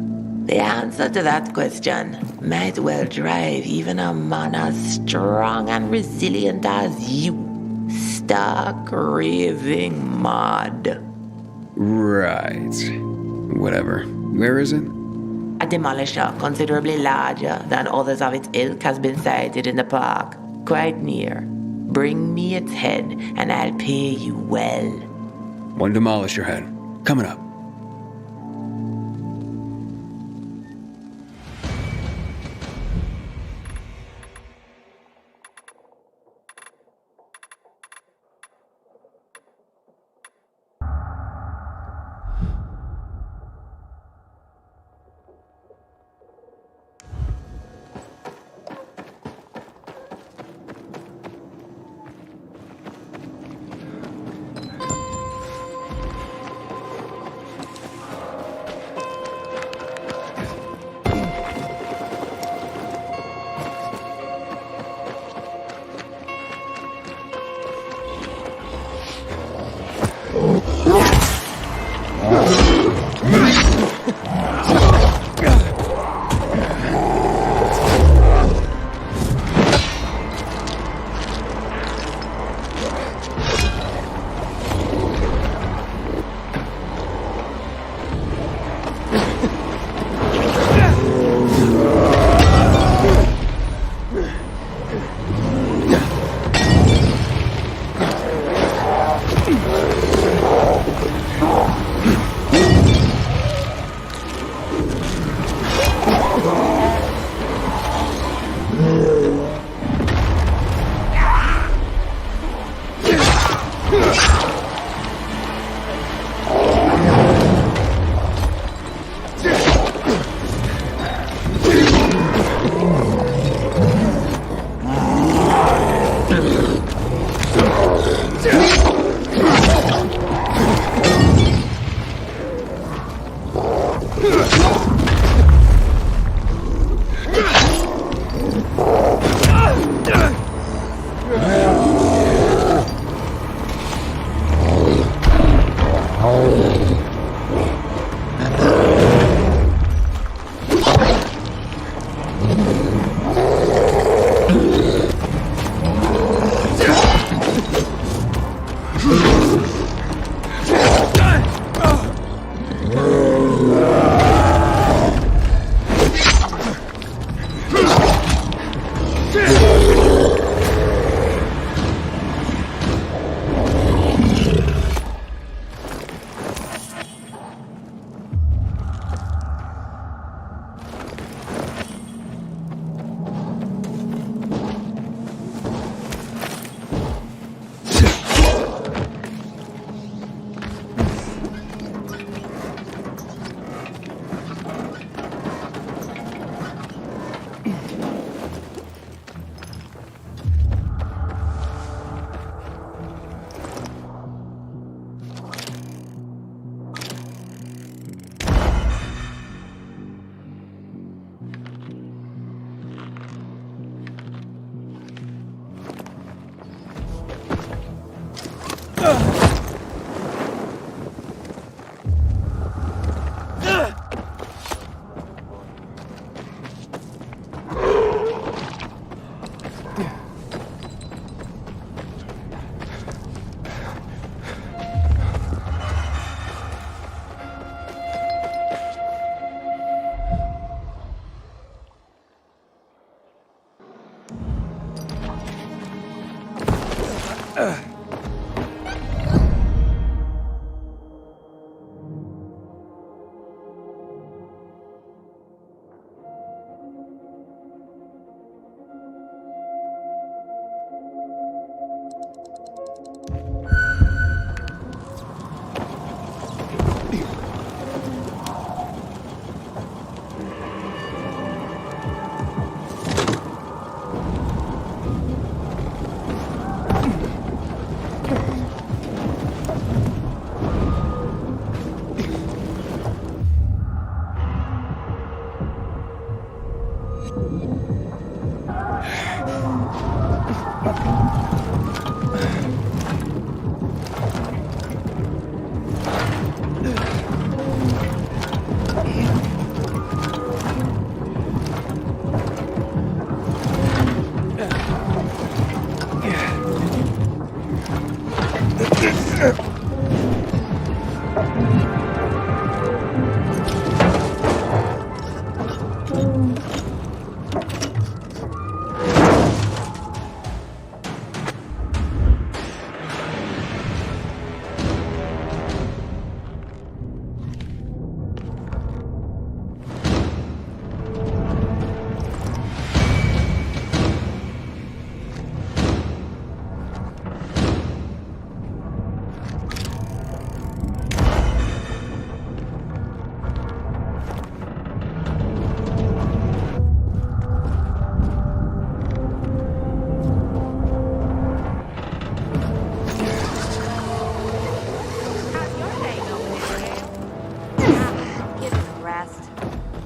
The answer to that question might well drive even a man as strong and resilient as you stark raving mad. Right. Whatever. Where is it? A demolisher considerably larger than others of its ilk has been sighted in the park, quite near. Bring me its head, and I'll pay you well. One demolisher head. Coming up.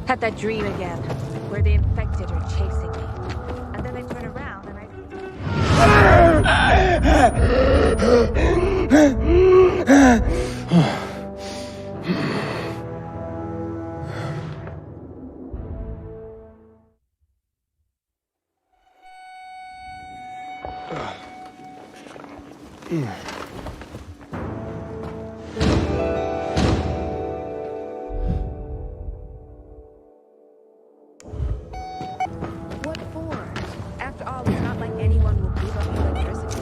Had that dream again, where the infected are chasing me. And then I turn around and What for? After all, it's not like anyone will give up electricity.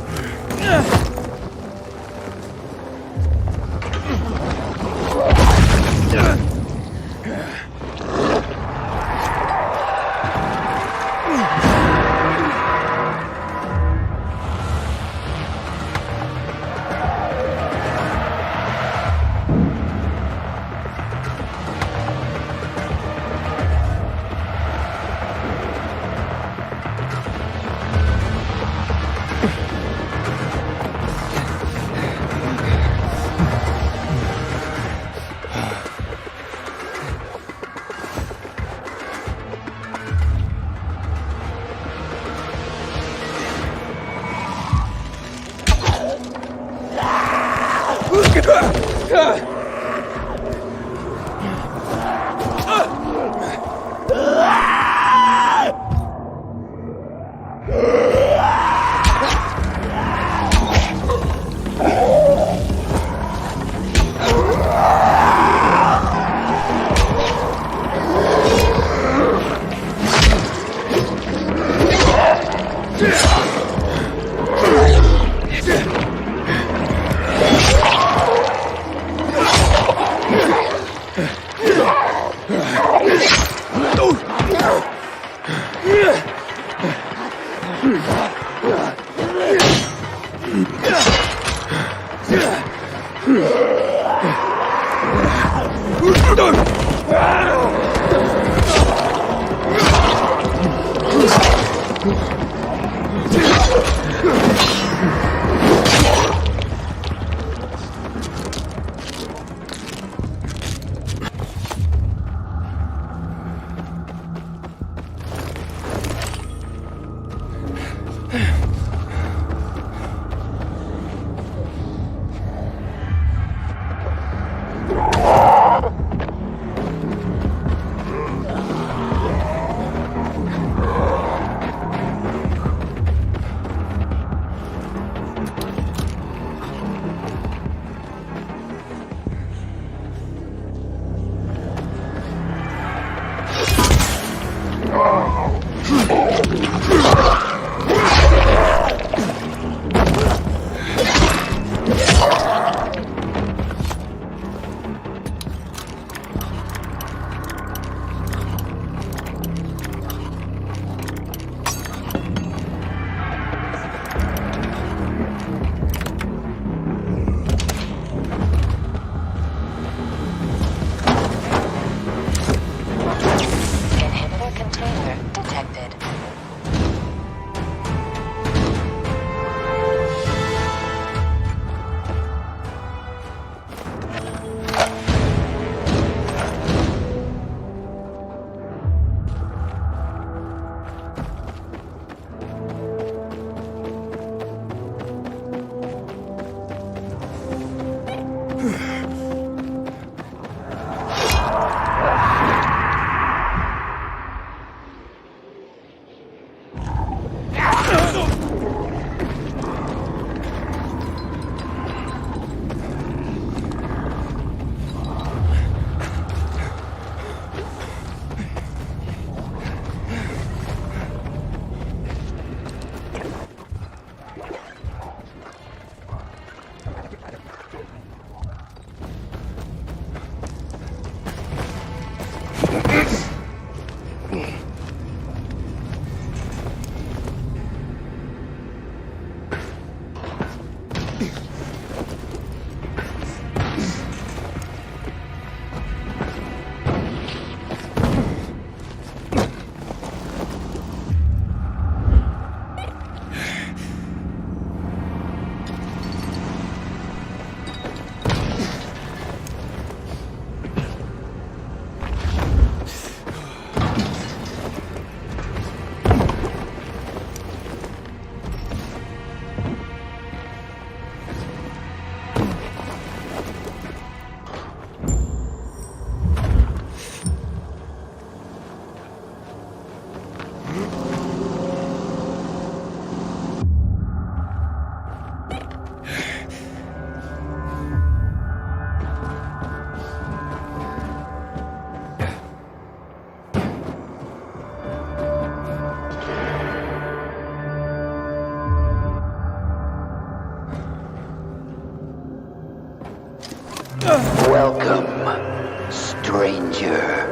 Welcome, stranger.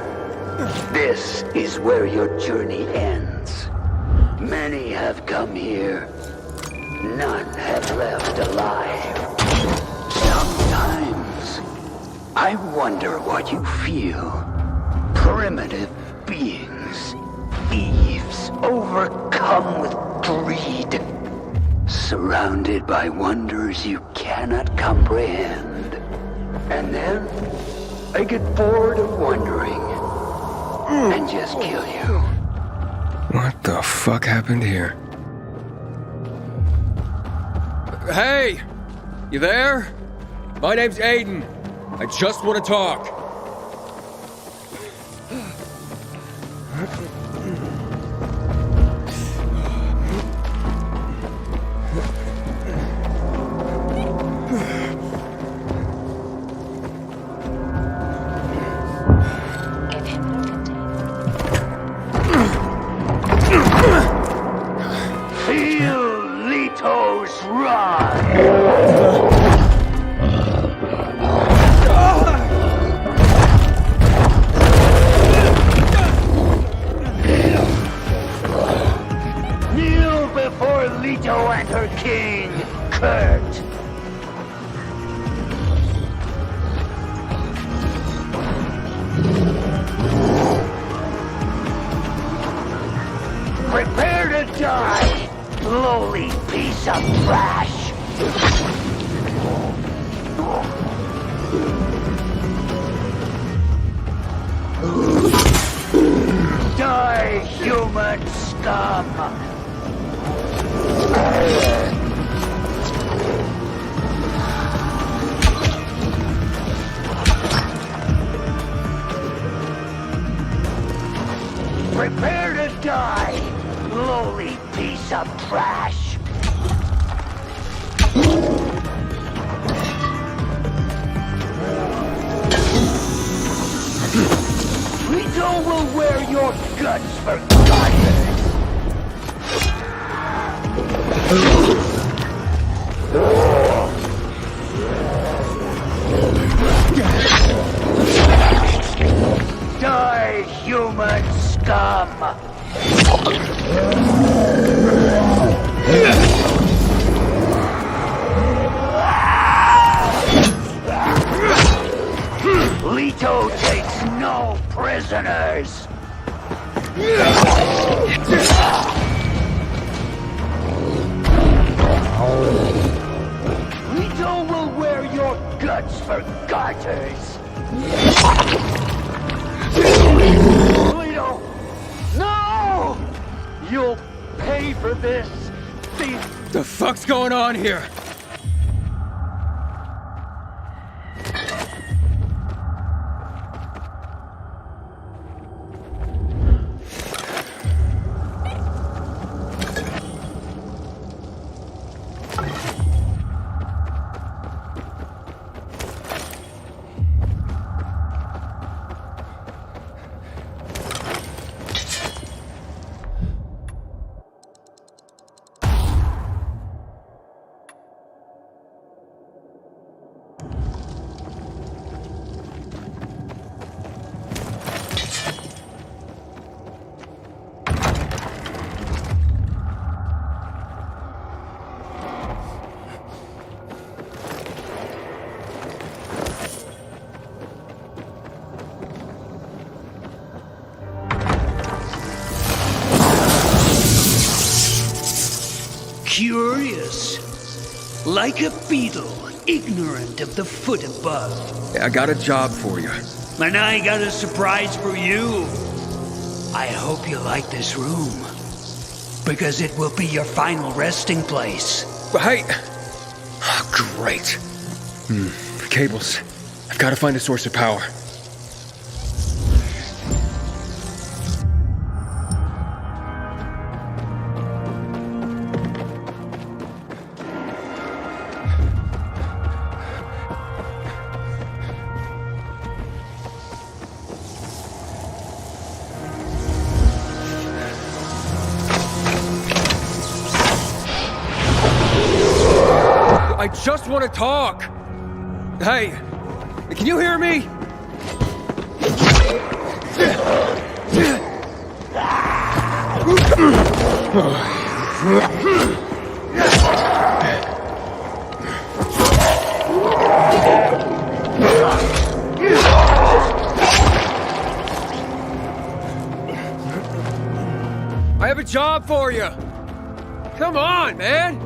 This is where your journey ends. Many have come here. None have left alive. Sometimes, I wonder what you feel. Primitive beings. Thieves overcome with greed. Surrounded by wonders you cannot comprehend. And then, I get bored of wondering, and just kill you. What the fuck happened here? Hey! You there? My name's Aiden. I just want to talk. Prepare to die, lowly piece of trash! Die, human scum! Prepare to die, lowly piece of trash! Rito will wear your guts for guidance! Die, human scum! Leto takes no prisoners! Leto will wear your guts for garters! Leto! No! You'll pay for this! The fuck's going on here? Curious. Like a beetle, ignorant of the foot above. Yeah, I got a job for you. And I got a surprise for you. I hope you like this room. Because it will be your final resting place. Hey! Oh, great. Cables. I've got to find a source of power. I just want to talk! Hey! Can you hear me? I have a job for you! Come on, man!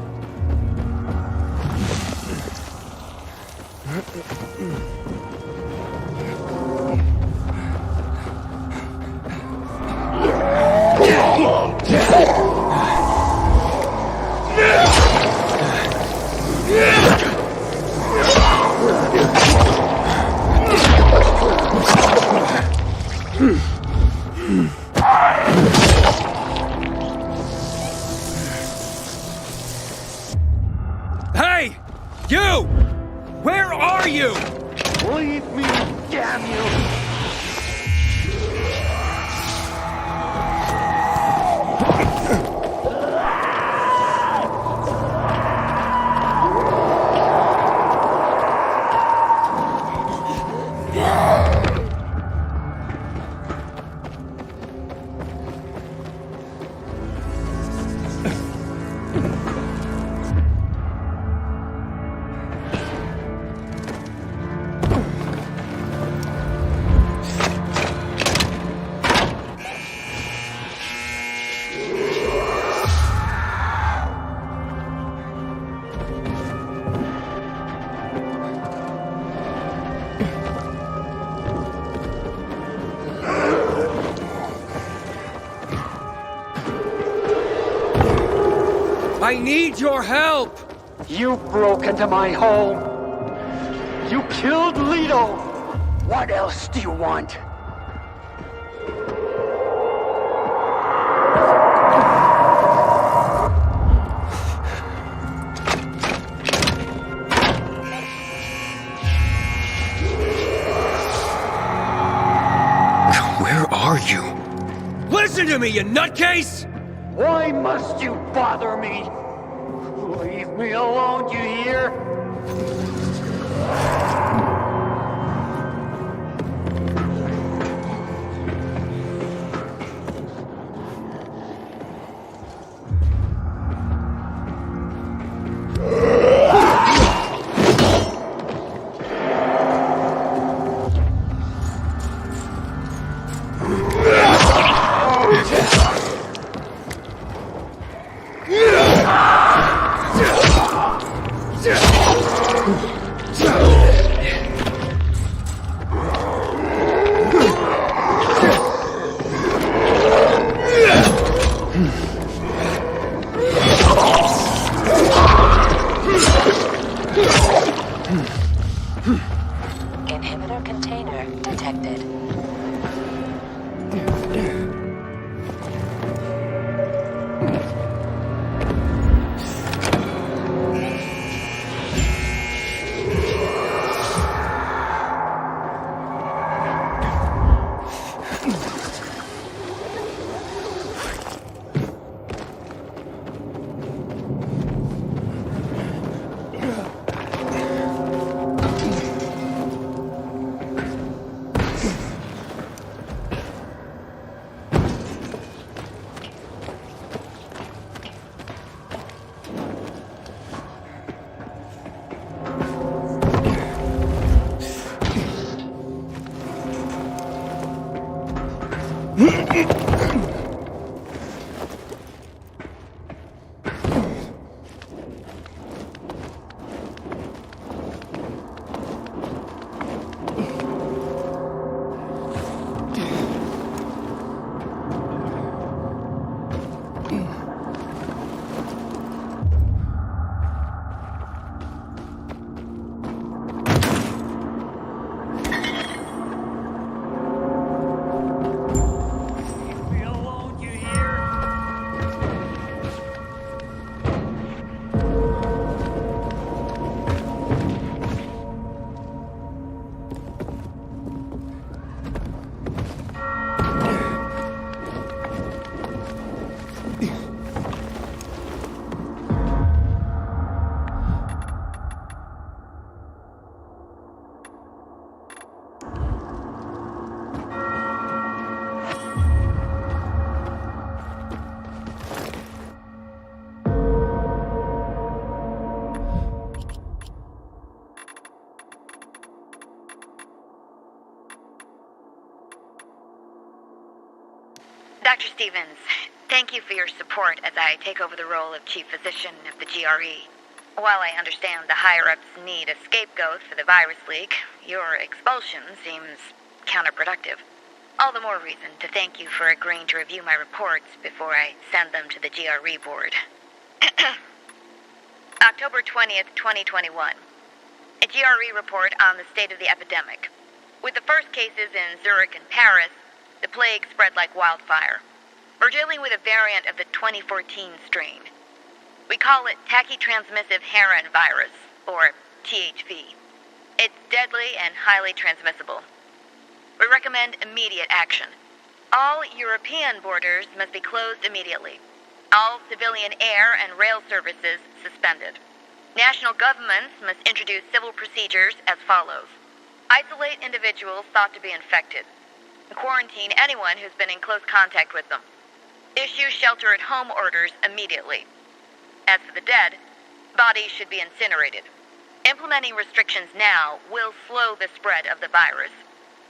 Hey! You! Where are you? Leave me, damn you! I need your help! You broke into my home. You killed Leto. What else do you want? Where are you? Listen to me, you nutcase! Why must you bother me? Leave me alone, you hear? Inhibitor container detected. Dr. Stevens, thank you for your support as I take over the role of Chief Physician of the GRE. While I understand the higher-ups need a scapegoat for the virus leak, your expulsion seems counterproductive. All the more reason to thank you for agreeing to review my reports before I send them to the GRE board. October 20th, 2021. A GRE report on the state of the epidemic. With the first cases in Zurich and Paris, the plague spread like wildfire. We're dealing with a variant of the 2014 strain. We call it tachytransmissive heron virus, or THV. It's deadly and highly transmissible. We recommend immediate action. All European borders must be closed immediately. All civilian air and rail services suspended. National governments must introduce civil procedures as follows. Isolate individuals thought to be infected. Quarantine anyone who's been in close contact with them. Issue shelter-at-home orders immediately. As for the dead, bodies should be incinerated. Implementing restrictions now will slow the spread of the virus.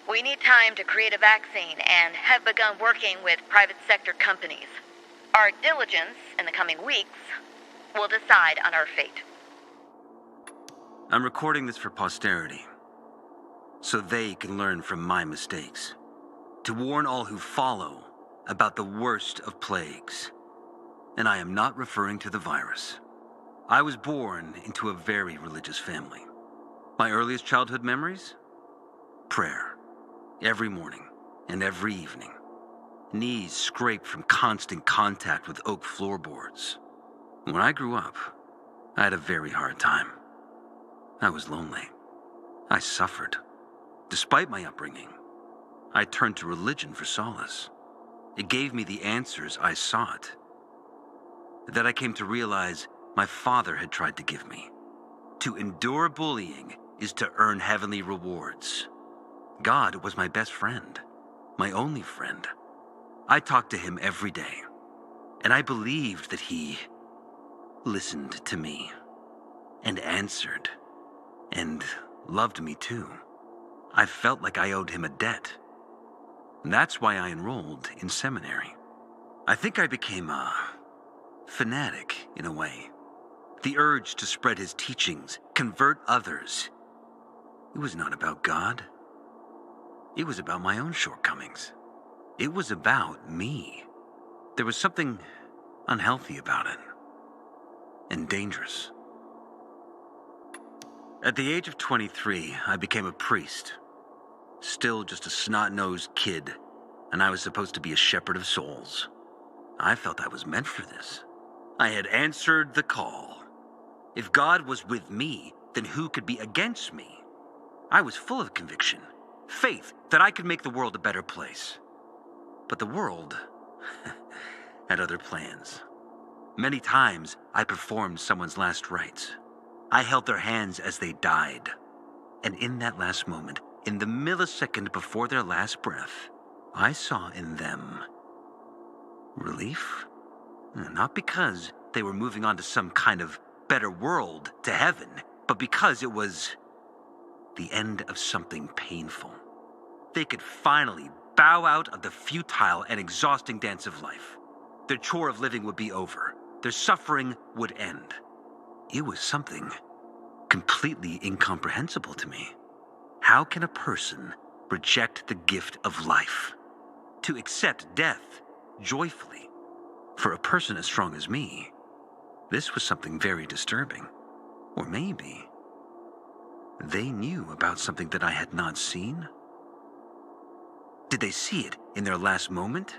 We need time to create a vaccine and have begun working with private sector companies. Our diligence in the coming weeks will decide on our fate. I'm recording this for posterity, so they can learn from my mistakes. To warn all who follow about the worst of plagues. And I am not referring to the virus. I was born into a very religious family. My earliest childhood memories? Prayer. Every morning and every evening. Knees scraped from constant contact with oak floorboards. When I grew up, I had a very hard time. I was lonely. I suffered. Despite my upbringing, I turned to religion for solace. It gave me the answers I sought. That I came to realize my father had tried to give me. To endure bullying is to earn heavenly rewards. God was my best friend, my only friend. I talked to him every day, and I believed that he listened to me and answered and loved me too. I felt like I owed him a debt. And that's why I enrolled in seminary. I think I became a fanatic in a way. The urge to spread his teachings, convert others. It was not about God. It was about my own shortcomings. It was about me. There was something unhealthy about it. And dangerous. At the age of 23, I became a priest. Still just a snot-nosed kid, and I was supposed to be a shepherd of souls. I felt I was meant for this. I had answered the call. If God was with me, then who could be against me? I was full of conviction, faith that I could make the world a better place. But the world had other plans. Many times, I performed someone's last rites. I held their hands as they died. And in that last moment, in the millisecond before their last breath, I saw in them relief. Not because they were moving on to some kind of better world, to heaven, but because it was the end of something painful. They could finally bow out of the futile and exhausting dance of life. Their chore of living would be over. Their suffering would end. It was something completely incomprehensible to me. How can a person reject the gift of life? To accept death joyfully? For a person as strong as me, this was something very disturbing. Or maybe they knew about something that I had not seen? Did they see it in their last moment?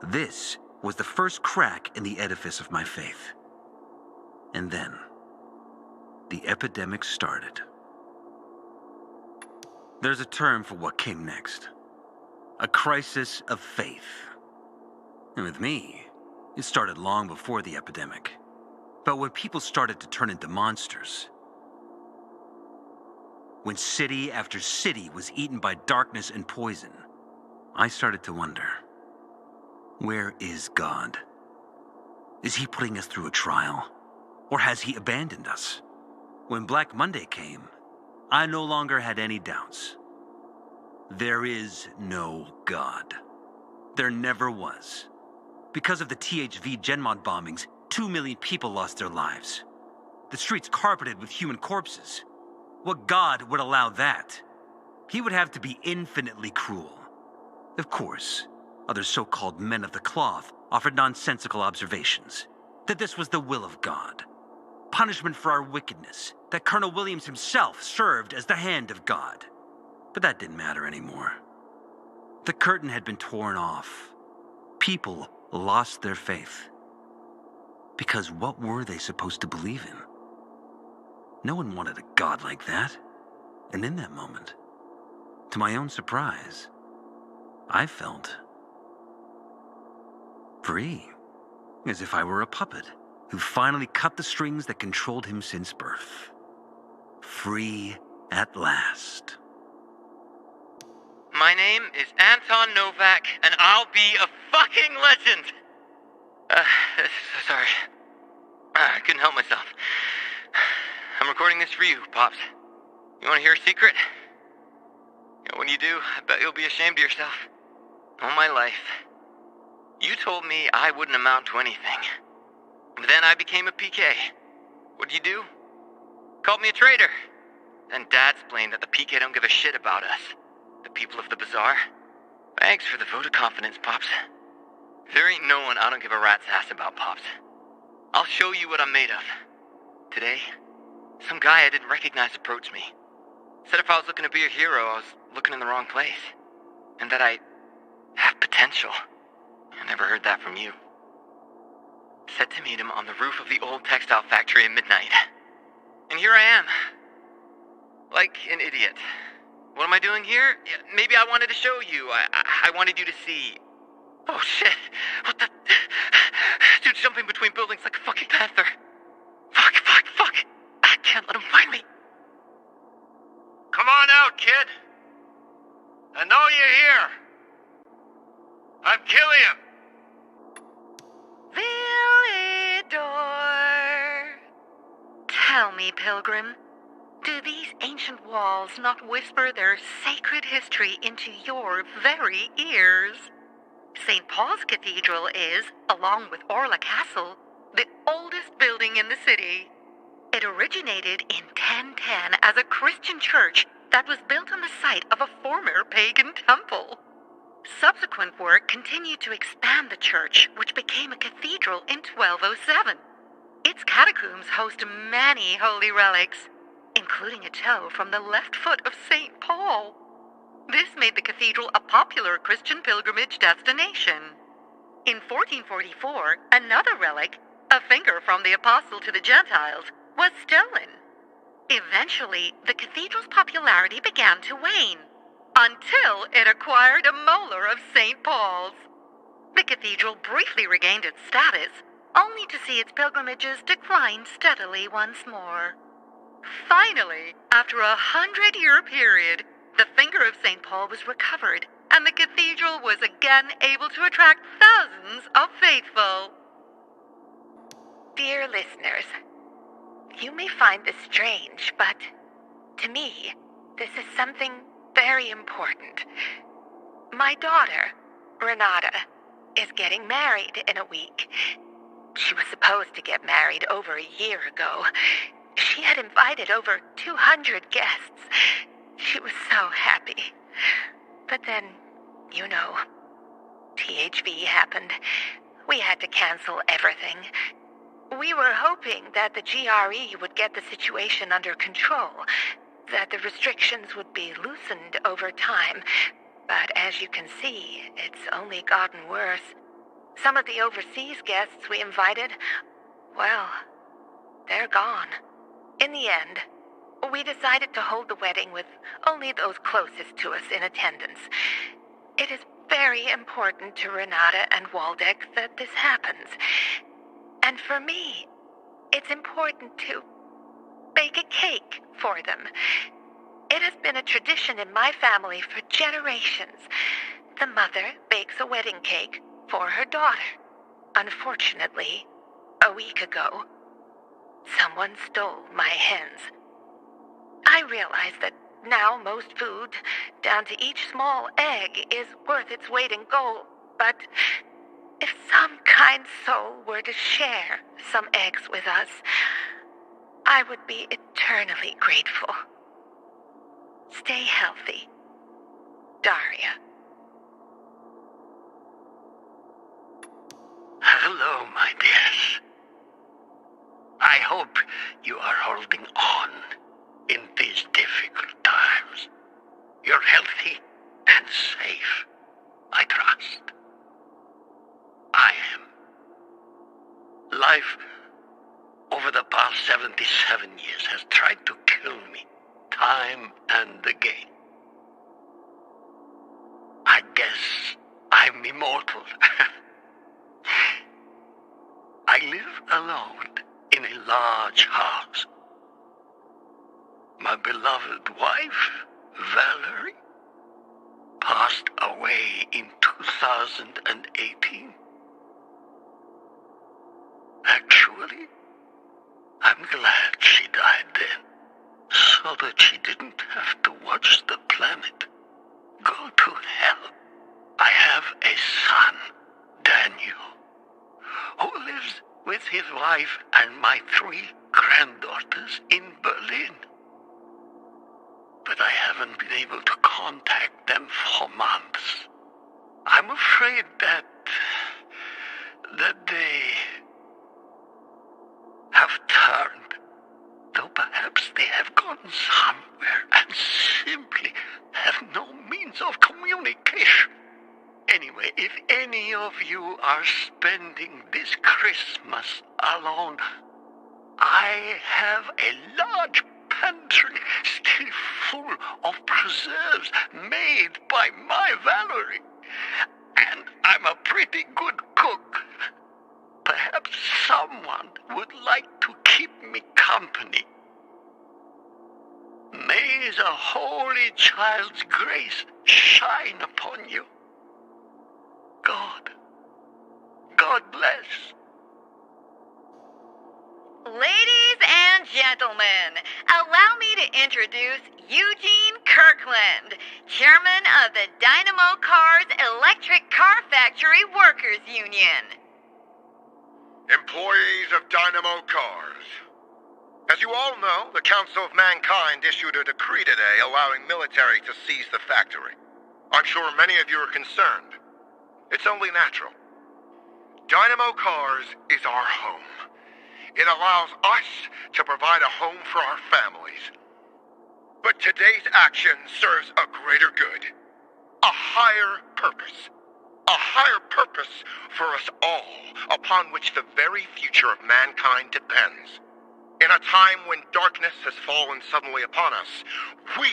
This was the first crack in the edifice of my faith. And then, the epidemic started. There's a term for what came next. A crisis of faith. And with me, it started long before the epidemic. But when people started to turn into monsters, when city after city was eaten by darkness and poison, I started to wonder, where is God? Is he putting us through a trial? Or has he abandoned us? When Black Monday came, I no longer had any doubts. There is no God. There never was. Because of the THV Genmod bombings, 2 million people lost their lives. The streets carpeted with human corpses. What god would allow that? He would have to be infinitely cruel. Of course, other so-called men of the cloth offered nonsensical observations. That this was the will of God. Punishment for our wickedness. That Colonel Williams himself served as the hand of God. But that didn't matter anymore. The curtain had been torn off. People lost their faith. Because what were they supposed to believe in? No one wanted a god like that. And in that moment, to my own surprise, I felt free. As if I were a puppet who finally cut the strings that controlled him since birth. Free at last. My name is Anton Novak, and I'll be a fucking legend! Sorry. I couldn't help myself. I'm recording this for you, Pops. You want to hear a secret? When you do, I bet you'll be ashamed of yourself. All my life, you told me I wouldn't amount to anything. But then I became a PK. What'd you do? Called me a traitor. Then Dad explained that the PK don't give a shit about us. The people of the bazaar. Thanks for the vote of confidence, Pops. There ain't no one I don't give a rat's ass about, Pops. I'll show you what I'm made of. Today, some guy I didn't recognize approached me. Said if I was looking to be a hero, I was looking in the wrong place. And that I have potential. I never heard that from you. Said to meet him on the roof of the old textile factory at midnight. And here I am. Like an idiot. What am I doing here? Maybe I wanted to show you. I wanted you to see. Oh shit. What the... Dude's jumping between buildings like a fucking panther. Fuck. I can't let him find me. Come on out, kid. I know you're here. I'm killing him. Villador. Tell me, Pilgrim, do these ancient walls not whisper their sacred history into your very ears? St. Paul's Cathedral is, along with Orla Castle, the oldest building in the city. It originated in 1010 as a Christian church that was built on the site of a former pagan temple. Subsequent work continued to expand the church, which became a cathedral in 1207. Its catacombs host many holy relics, including a toe from the left foot of St. Paul. This made the cathedral a popular Christian pilgrimage destination. In 1444, another relic, a finger from the apostle to the Gentiles, was stolen. Eventually, the cathedral's popularity began to wane, until it acquired a molar of St. Paul's. The cathedral briefly regained its status, only to see its pilgrimages decline steadily once more. Finally, after a 100-year period, the finger of St. Paul was recovered, and the cathedral was again able to attract thousands of faithful. Dear listeners, you may find this strange, but to me, this is something very important. My daughter, Renata, is getting married in a week. She was supposed to get married over a year ago. She had invited over 200 guests. She was so happy. But then, you know, THV happened. We had to cancel everything. We were hoping that the GRE would get the situation under control, that the restrictions would be loosened over time. But as you can see, it's only gotten worse. Some of the overseas guests we invited, well, they're gone. In the end, we decided to hold the wedding with only those closest to us in attendance. It is very important to Renata and Waldeck that this happens. And for me, it's important to bake a cake for them. It has been a tradition in my family for generations. The mother bakes a wedding cake for her daughter. Unfortunately, a week ago, someone stole my hens. I realize that now most food, down to each small egg, is worth its weight in gold, but If some kind soul were to share some eggs with us, I would be eternally grateful. Stay healthy, Daria. Hello, my dears. I hope you are holding on in these difficult times. You're healthy and safe, I trust. I am. Life over the past 77 years has tried to kill me, time and again. I guess I'm immortal. I live alone in a large house. My beloved wife, Valerie, passed away in 2018. Actually, I'm glad she died then, so that she didn't have to watch the planet go to hell. I have a son, Daniel, who lives with his wife and my 3 granddaughters in Berlin. But I haven't been able to contact them for months. I'm afraid that they have turned, though perhaps they have gone somewhere and simply have no means of communication. Anyway, if any of you are spending this Christmas alone, I have a large pantry still full of preserves made by my Valerie. And I'm a pretty good cook. Perhaps someone would like to keep me company. May the Holy Child's grace shine upon you. God bless. Ladies and gentlemen, allow me to introduce Eugene Kirkland, chairman of the Dynamo Cars Electric Car Factory Workers Union. Employees of Dynamo Cars. As you all know, the Council of Mankind issued a decree today allowing military to seize the factory. I'm sure many of you are concerned. It's only natural. Dynamo Cars is our home. It allows us to provide a home for our families. But today's action serves a greater good. A higher purpose. A higher purpose for us all, upon which the very future of mankind depends. In a time when darkness has fallen suddenly upon us, we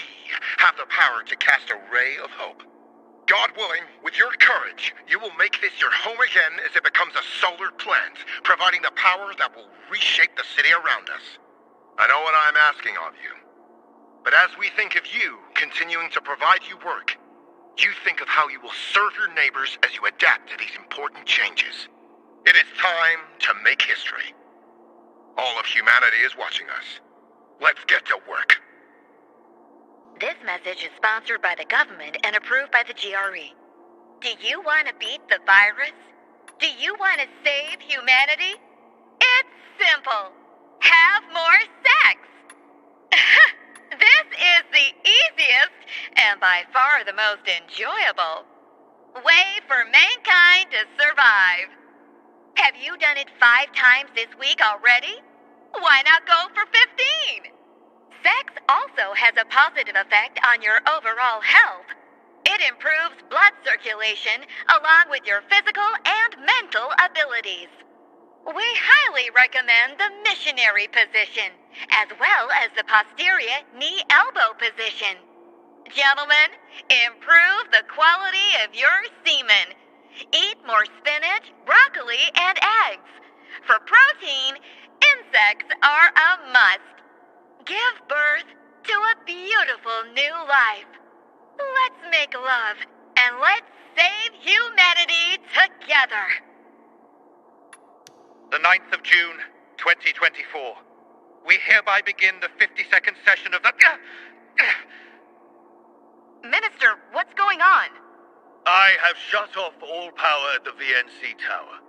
have the power to cast a ray of hope. God willing, with your courage, you will make this your home again as it becomes a solar plant, providing the power that will reshape the city around us. I know what I'm asking of you. But as we think of you continuing to provide you work, you think of how you will serve your neighbors as you adapt to these important changes. It is time to make history. All of humanity is watching us. Let's get to work. This message is sponsored by the government and approved by the GRE. Do you want to beat the virus? Do you want to save humanity? It's simple. Have more sex. This is the easiest and by far the most enjoyable way for mankind to survive. Have you done it 5 times this week already? Why not go for 15? Sex also has a positive effect on your overall health. It improves blood circulation along with your physical and mental abilities. We highly recommend the missionary position, as well as the posterior knee-elbow position. Gentlemen, improve the quality of your semen. Eat more spinach, broccoli, and eggs. For protein, insects are a must. Give birth to a beautiful new life. Let's make love, and let's save humanity together. The 9th of June, 2024. We hereby begin the 52nd session of the... Minister, what's going on? I have shut off all power at the VNC Tower.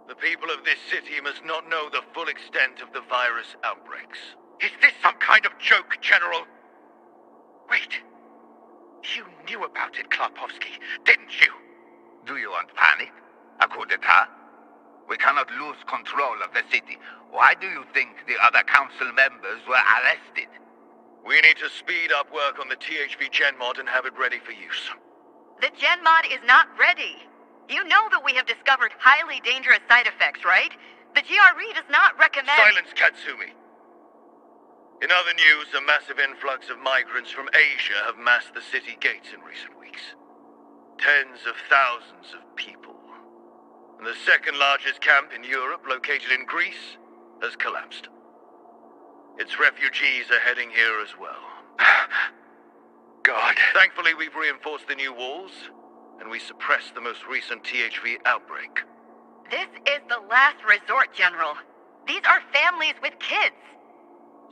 The people of this city must not know the full extent of the virus outbreaks. Is this some kind of joke, General? Wait. You knew about it, Klarpovsky, didn't you? Do you want panic? A coup d'etat? We cannot lose control of the city. Why do you think the other council members were arrested? We need to speed up work on the THV Gen Mod and have it ready for use. The Gen Mod is not ready. You know that we have discovered highly dangerous side effects, right? The GRE does not recommend— Silence, Katsumi. In other news, a massive influx of migrants from Asia have massed the city gates in recent weeks. Tens of thousands of people. And the second largest camp in Europe, located in Greece, has collapsed. Its refugees are heading here as well. God. Thankfully, we've reinforced the new walls, and we suppressed the most recent THV outbreak. This is the last resort, General. These are families with kids.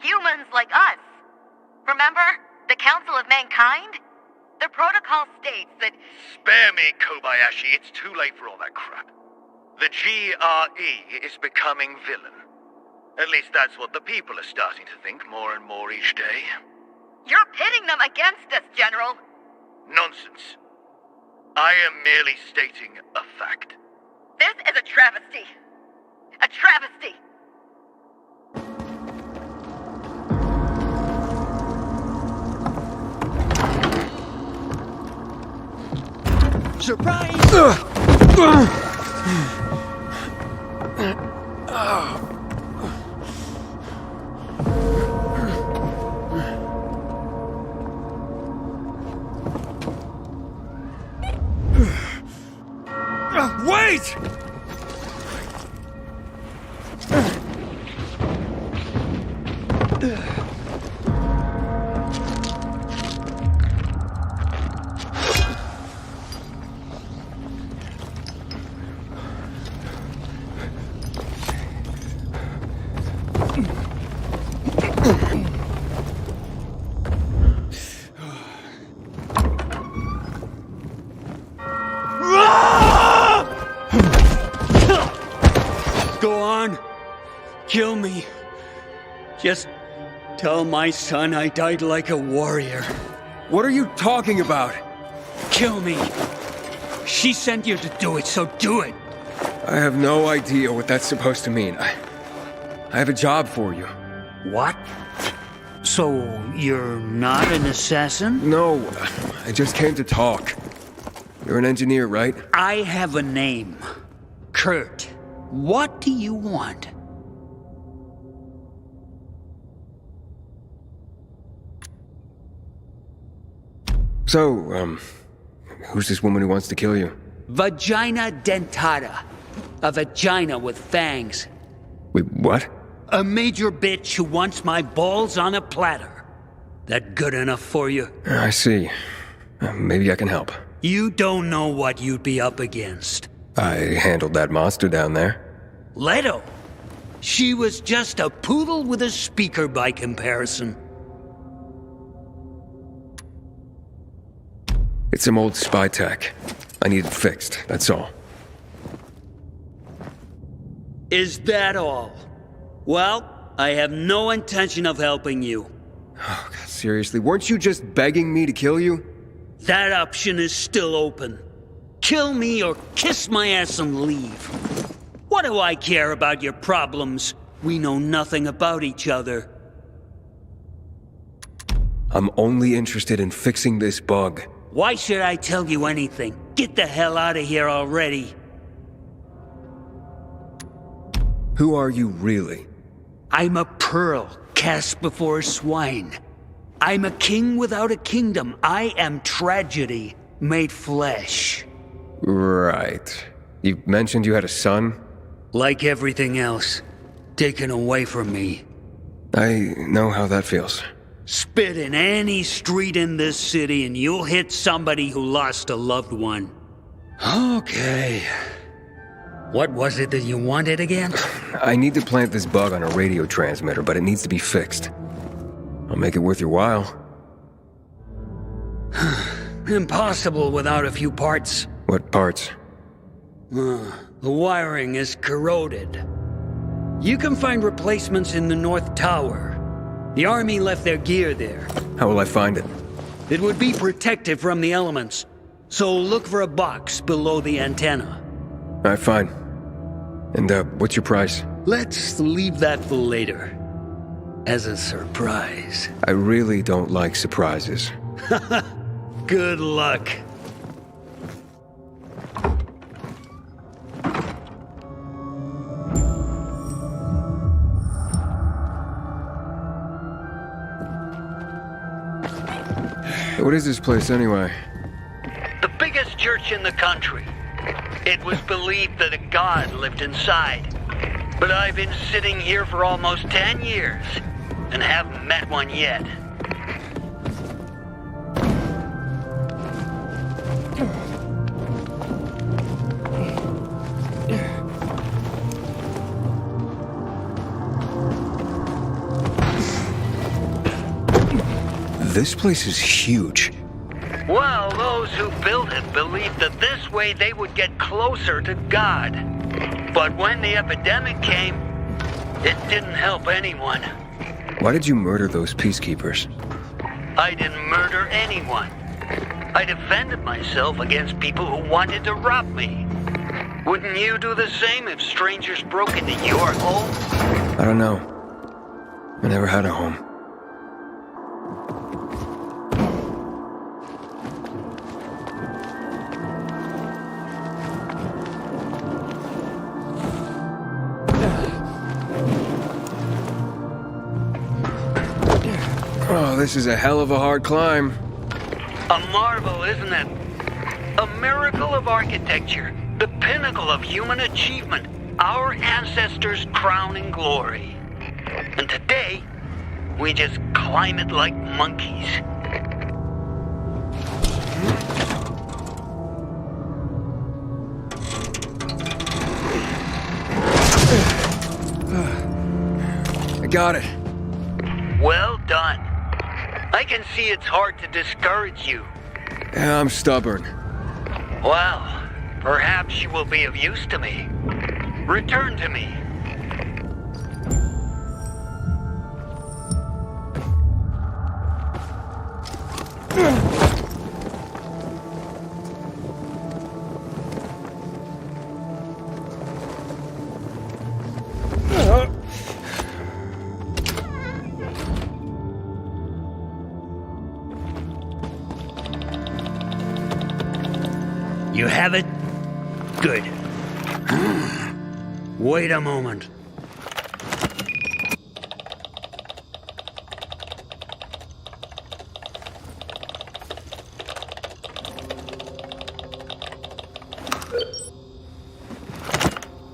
Humans like us. Remember? The Council of Mankind? The protocol states that— Spare me, Kobayashi. It's too late for all that crap. The GRE is becoming villain. At least that's what the people are starting to think more and more each day. You're pitting them against us, General. Nonsense. I am merely stating a fact. This is a travesty. A travesty. Surprise! Wait! Go on. Kill me. Just tell my son I died like a warrior. What are you talking about? Kill me. She sent you to do it, so do it. I have no idea what that's supposed to mean. I have a job for you. What? So, you're not an assassin? No, I just came to talk. You're an engineer, right? I have a name. Kurt. What do you want? So, who's this woman who wants to kill you? Vagina dentata. A vagina with fangs. Wait, what? A major bitch who wants my balls on a platter. That good enough for you? I see. Maybe I can help. You don't know what you'd be up against. I handled that monster down there. Leto. She was just a poodle with a speaker by comparison. It's some old spy tech. I need it fixed, that's all. Is that all? Well, I have no intention of helping you. Oh, God, seriously, weren't you just begging me to kill you? That option is still open. Kill me or kiss my ass and leave. What do I care about your problems? We know nothing about each other. I'm only interested in fixing this bug. Why should I tell you anything? Get the hell out of here already. Who are you really? I'm a pearl cast before a swine. I'm a king without a kingdom. I am tragedy made flesh. Right. You mentioned you had a son? Like everything else, taken away from me. I know how that feels. Spit in any street in this city and you'll hit somebody who lost a loved one. Okay. What was it that you wanted again? I need to plant this bug on a radio transmitter, but it needs to be fixed. I'll make it worth your while. Impossible without a few parts. What parts? The wiring is corroded. You can find replacements in the North Tower. The army left their gear there. How will I find it? It would be protected from the elements, so look for a box below the antenna. Alright, fine. And, what's your price? Let's leave that for later. As a surprise. I really don't like surprises. Good luck. What is this place, anyway? The biggest church in the country. It was believed that a god lived inside. But I've been sitting here for almost 10 years, and haven't met one yet. This place is huge. Well, those who built it believed that this way they would get closer to God. But when the epidemic came, it didn't help anyone. Why did you murder those peacekeepers? I didn't murder anyone. I defended myself against people who wanted to rob me. Wouldn't you do the same if strangers broke into your home? I don't know. I never had a home. Oh, this is a hell of a hard climb. A marvel, isn't it? A miracle of architecture, the pinnacle of human achievement, our ancestors' crowning glory. And today, we just climb it like monkeys. I got it. Well done. I can see it's hard to discourage you. Yeah, I'm stubborn. Well, perhaps you will be of use to me. Return to me. You have it? Good. Wait a moment.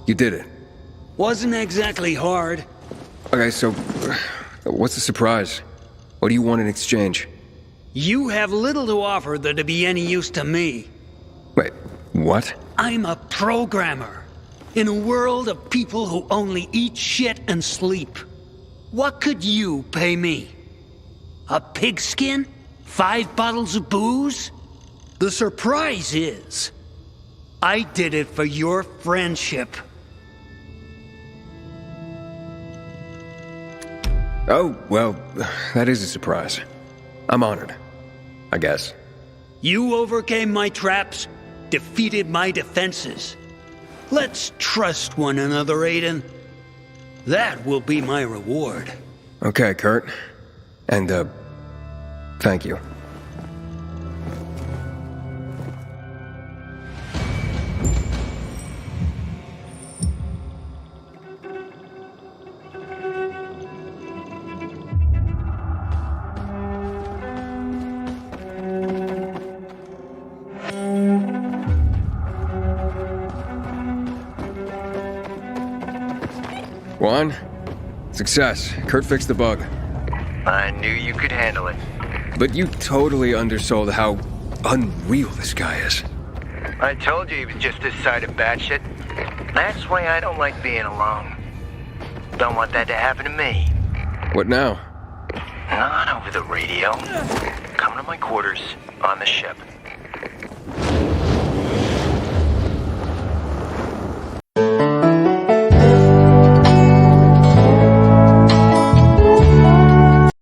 You did it. Wasn't exactly hard. Okay, so what's the surprise? What do you want in exchange? You have little to offer that'd be any use to me. Wait, what? I'm a programmer. In a world of people who only eat shit and sleep. What could you pay me? A pigskin? 5 bottles of booze? The surprise is, I did it for your friendship. Oh, well, that is a surprise. I'm honored, I guess. You overcame my traps, defeated my defenses. Let's trust one another, Aiden. That will be my reward. Okay, Kurt. And, thank you. Juan, success. Kurt fixed the bug. I knew you could handle it. But you totally undersold how unreal this guy is. I told you he was just this side of batshit. That's why I don't like being alone. Don't want that to happen to me. What now? Not over the radio. Come to my quarters on the ship.